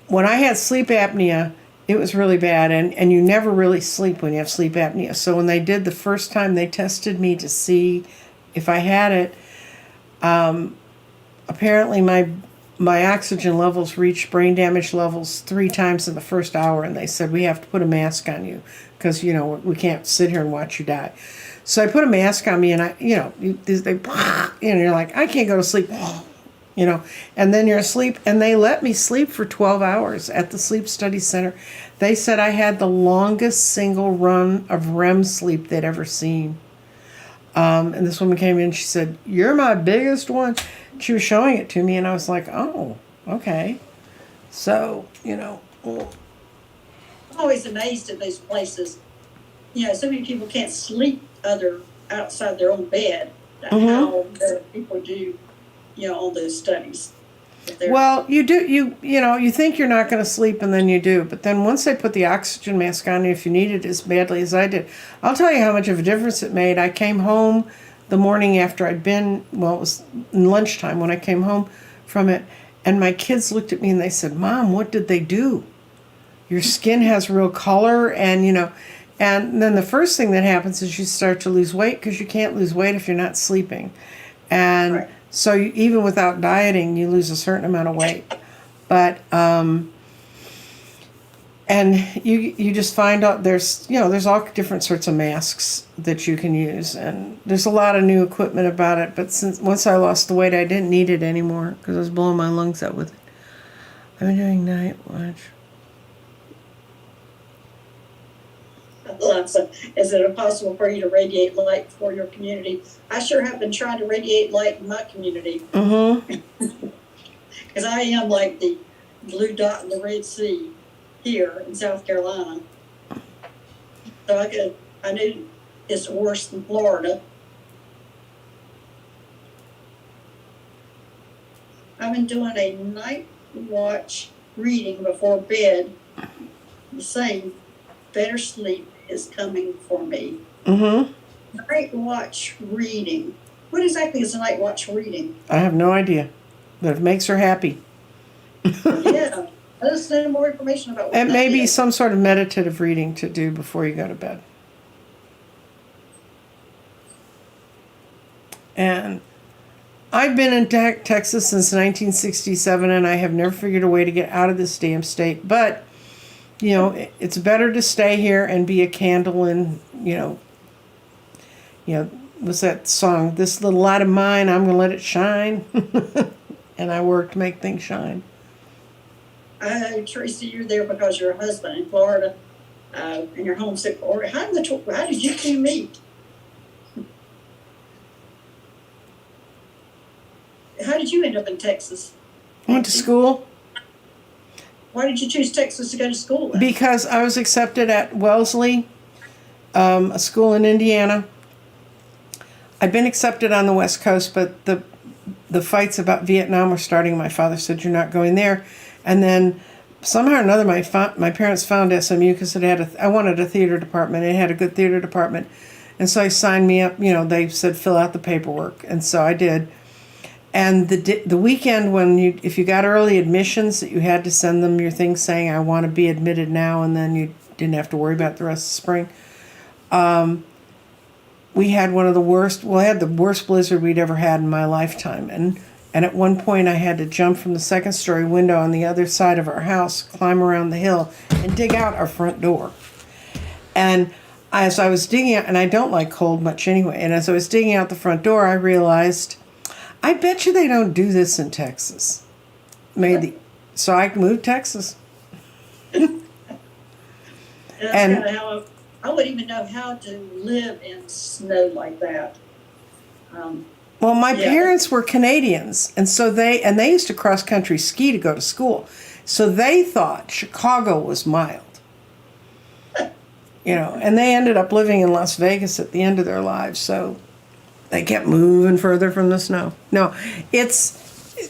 when I had sleep apnea, it was really bad. And you never really sleep when you have sleep apnea. So when they did the first time, they tested me to see if I had it. Apparently my oxygen levels reached brain damage levels 3 times in the first hour, and they said, we have to put a mask on you because, we can't sit here and watch you die. So I put a mask on me, and you're like, I can't go to sleep, and then you're asleep, and they let me sleep for 12 hours at the Sleep Study Center. They said I had the longest single run of REM sleep they'd ever seen. And this woman came in, she said, "You're my biggest one." She was showing it to me, and I was like, oh, okay. So, I'm always amazed at those places. So many people can't sleep outside their own bed. How people do, all those studies. Well, you do, you think you're not going to sleep, and then you do. But then once they put the oxygen mask on you, if you need it as badly as I did, I'll tell you how much of a difference it made. I came home the morning after I'd been, it was lunchtime when I came home from it, and my kids looked at me and they said, "Mom, what did they do? Your skin has real color," and, and then the first thing that happens is you start to lose weight because you can't lose weight if you're not sleeping. And right. So even without dieting, you lose a certain amount of weight. But And you just find out there's all different sorts of masks that you can use, and there's a lot of new equipment about it. But once I lost the weight, I didn't need it anymore because I was blowing my lungs out with it. I've been doing night watch. Alexa, is it impossible for you to radiate light for your community? I sure have been trying to radiate light in my community. Because I am like the blue dot in the Red Sea here in South Carolina. So I knew it's worse than Florida. I've been doing a night watch reading before bed. The same, better sleep is coming for me. Night watch reading. What exactly is a night watch reading? I have no idea, but it makes her happy. Yeah. Let's send more information about what It may be is. some sort of meditative reading to do before you go to bed. And I've been in Texas since 1967, and I have never figured a way to get out of this damn state. But, it's better to stay here and be a candle in, what's that song? This little light of mine, I'm going to let it shine. And I work to make things shine. Tracy, you're there because your husband in Florida, and you're homesick. Or how did you two meet? How did you end up in Texas? I went to school. Why did you choose Texas to go to school in? Because I was accepted at Wellesley, a school in Indiana. I'd been accepted on the West Coast, but the fights about Vietnam were starting. My father said, "You're not going there." And then somehow or another, my parents found SMU because I wanted a theater department. It had a good theater department. And so I signed me up. They said, fill out the paperwork. And so I did. And the weekend if you got early admissions, that you had to send them your thing saying, I want to be admitted now, and then you didn't have to worry about the rest of spring. We had I had the worst blizzard we'd ever had in my lifetime. And at one point I had to jump from the second story window on the other side of our house, climb around the hill, and dig out our front door. And as I was digging out, and I don't like cold much anyway, and as I was digging out the front door, I realized, I bet you they don't do this in Texas. So I moved to Texas. That's kind of how I wouldn't even know how to live in snow like that. Well, my parents were Canadians, and so they used to cross country ski to go to school. So they thought Chicago was mild. And they ended up living in Las Vegas at the end of their lives, so they kept moving further from the snow. No,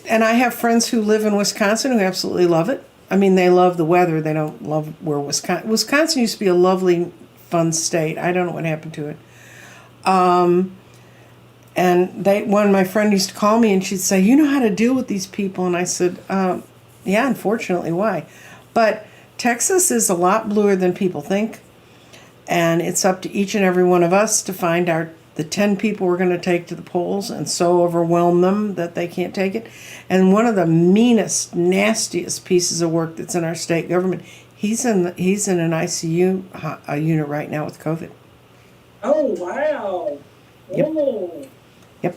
and I have friends who live in Wisconsin who absolutely love it. I mean, they love the weather. They don't love where Wisconsin used to be a lovely, fun state. I don't know what happened to it. And my friend used to call me and she'd say, you know how to deal with these people? And I said, yeah, unfortunately, why? But Texas is a lot bluer than people think. And it's up to each and every one of us to find the 10 people we're going to take to the polls and so overwhelm them that they can't take it. And one of the meanest, nastiest pieces of work that's in our state government, he's in an ICU unit right now with COVID. Oh, wow. Yep. Oh. Yep.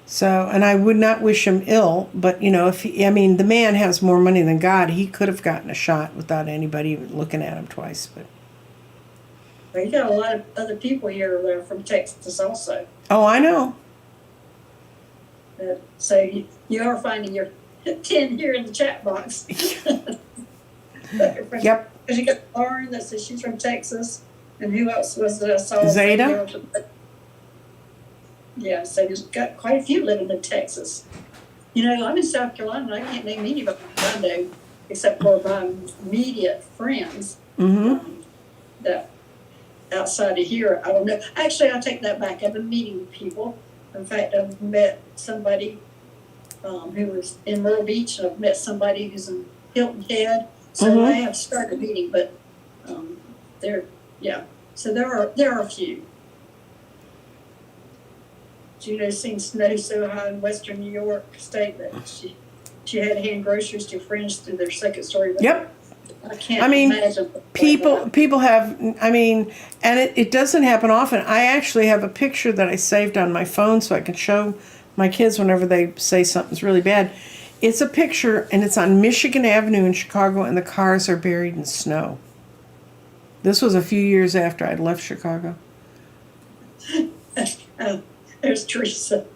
So, and I would not wish him ill, but the man has more money than God. He could have gotten a shot without anybody even looking at him twice. But you got a lot of other people here that are from Texas also. Oh, I know. So you are finding your 10 here in the chat box. Yep. Because you got Lauren that says she's from Texas. And who else was it I saw? Zeta? Yeah, so there's got quite a few living in Texas. I'm in South Carolina and I can't name anybody I know except for my immediate friends. That outside of here, I don't know. Actually, I take that back. I've been meeting people. In fact, I've met somebody who was in Myrtle Beach, and I've met somebody who's in Hilton Head. So I have started meeting, but so there are a few. Juno's seen snow so high in western New York state that she had to hand groceries to friends through their second story window. Yep. I can't I mean, imagine. people have, I mean, and it doesn't happen often. I actually have a picture that I saved on my phone so I can show my kids whenever they say something's really bad. It's a picture, and it's on Michigan Avenue in Chicago, and the cars are buried in snow. This was a few years after I'd left Chicago. There's Teresa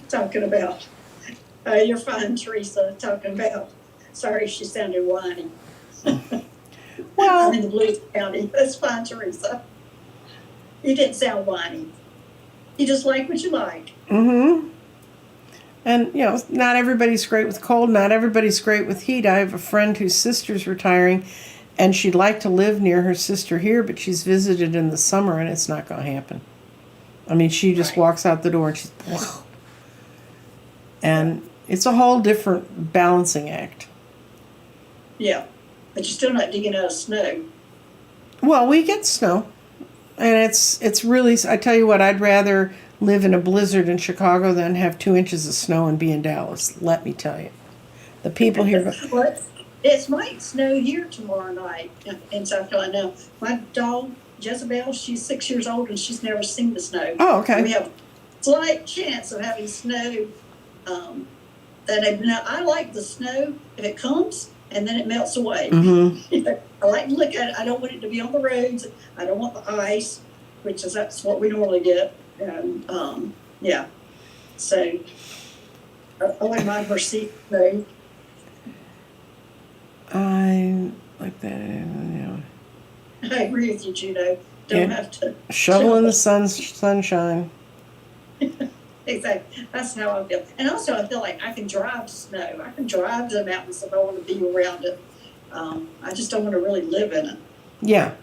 talking about, you're fine, Teresa, talking about, sorry, she sounded whiny. Well, I'm in the Blues County. That's fine, Teresa. You didn't sound whiny. You just like what you like. mm-hmm. And, you know, not everybody's great with cold. Not everybody's great with heat. I have a friend whose sister's retiring, and she'd like to live near her sister here, but she's visited in the summer, and it's not going to happen. I mean, she just walks out the door, and she's, wow. And it's a whole different balancing act. Yeah, but you're still not digging out of snow. Well, we get snow, and it's really, I tell you what, I'd rather live in a blizzard in Chicago than have 2 inches of snow and be in Dallas. Let me tell you, the people here. Well, it might snow here tomorrow night in South Carolina. My dog Jezebel, she's 6 years old and she's never seen the snow. Oh, okay. We have a slight chance of having snow. Now I like the snow if it comes and then it melts away. Mm-hmm. I like to look at it. I don't want it to be on the roads. I don't want the ice, that's what we normally get. And yeah, so I wouldn't mind her seeing snow. I like that. You know. I agree with you, Judo. Don't have to shovel in the sunshine. Exactly. That's how I feel. And also, I feel like I can drive to snow. I can drive to the mountains if I want to be around it. I just don't want to really live in it. Yeah.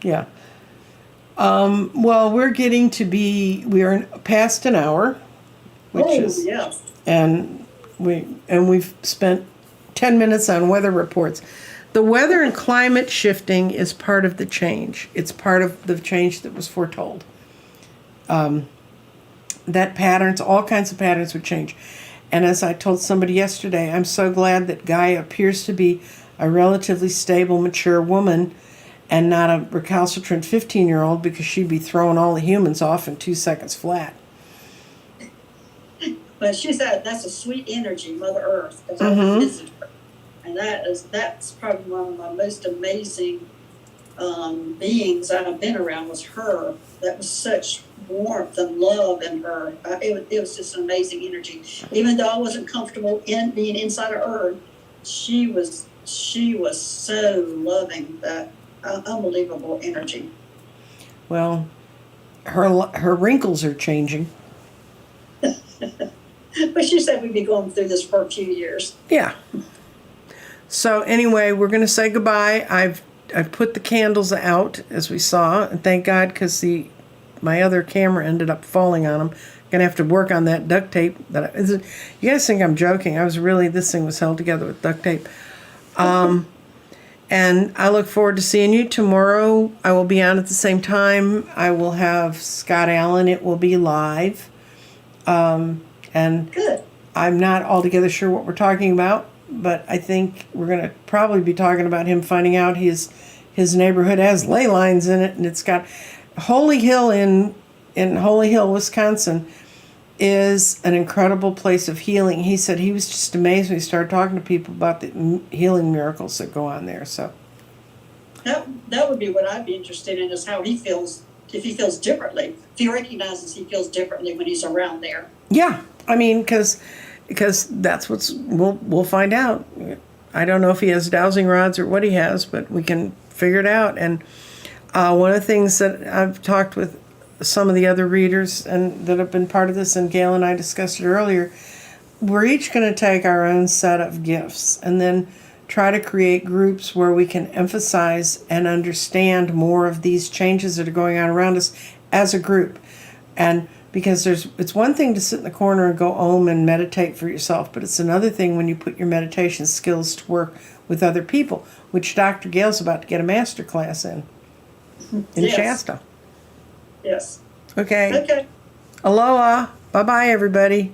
Yeah. Well, we're past an hour, Yeah. and we've spent 10 minutes on weather reports. The weather and climate shifting is part of the change. It's part of the change that was foretold. All kinds of patterns would change. And as I told somebody yesterday, I'm so glad that Gaia appears to be a relatively stable, mature woman and not a recalcitrant 15-year-old, because she'd be throwing all the humans off in 2 seconds flat. But that's a sweet energy, Mother Earth, because I Mm-hmm. visited her. And that's probably one of my most amazing beings I've been around was her. That was such warmth and love in her. It was just an amazing energy. Even though I wasn't comfortable in being inside of Earth, she was so loving, that unbelievable energy. Well, her wrinkles are changing. But she said we'd be going through this for a few years. Yeah. So anyway, we're going to say goodbye. I've put the candles out, as we saw, and thank God, because my other camera ended up falling on them. Gonna have to work on that duct tape. You guys think I'm joking? This thing was held together with duct tape. And I look forward to seeing you tomorrow. I will be on at the same time. I will have Scott Allen. It will be live. And Good. I'm not altogether sure what we're talking about, but I think we're going to probably be talking about him finding out his neighborhood has ley lines in it, and it's got Holy Hill in Holy Hill, Wisconsin, is an incredible place of healing. He said he was just amazed when he started talking to people about the healing miracles that go on there. So that would be what I'd be interested in, is how he feels, if he feels differently, if he recognizes he feels differently when he's around there. Yeah, I mean, because that's we'll find out. I don't know if he has dowsing rods or what he has, but we can figure it out. And one of the things that I've talked with some of the other readers and that have been part of this, and Gail and I discussed it earlier, we're each going to take our own set of gifts and then try to create groups where we can emphasize and understand more of these changes that are going on around us as a group. And because it's one thing to sit in the corner and go om and meditate for yourself, but it's another thing when you put your meditation skills to work with other people, which Dr. Gail's about to get a master class in Yes. Shasta. Yes. Okay. Okay. Aloha. Bye-bye, everybody.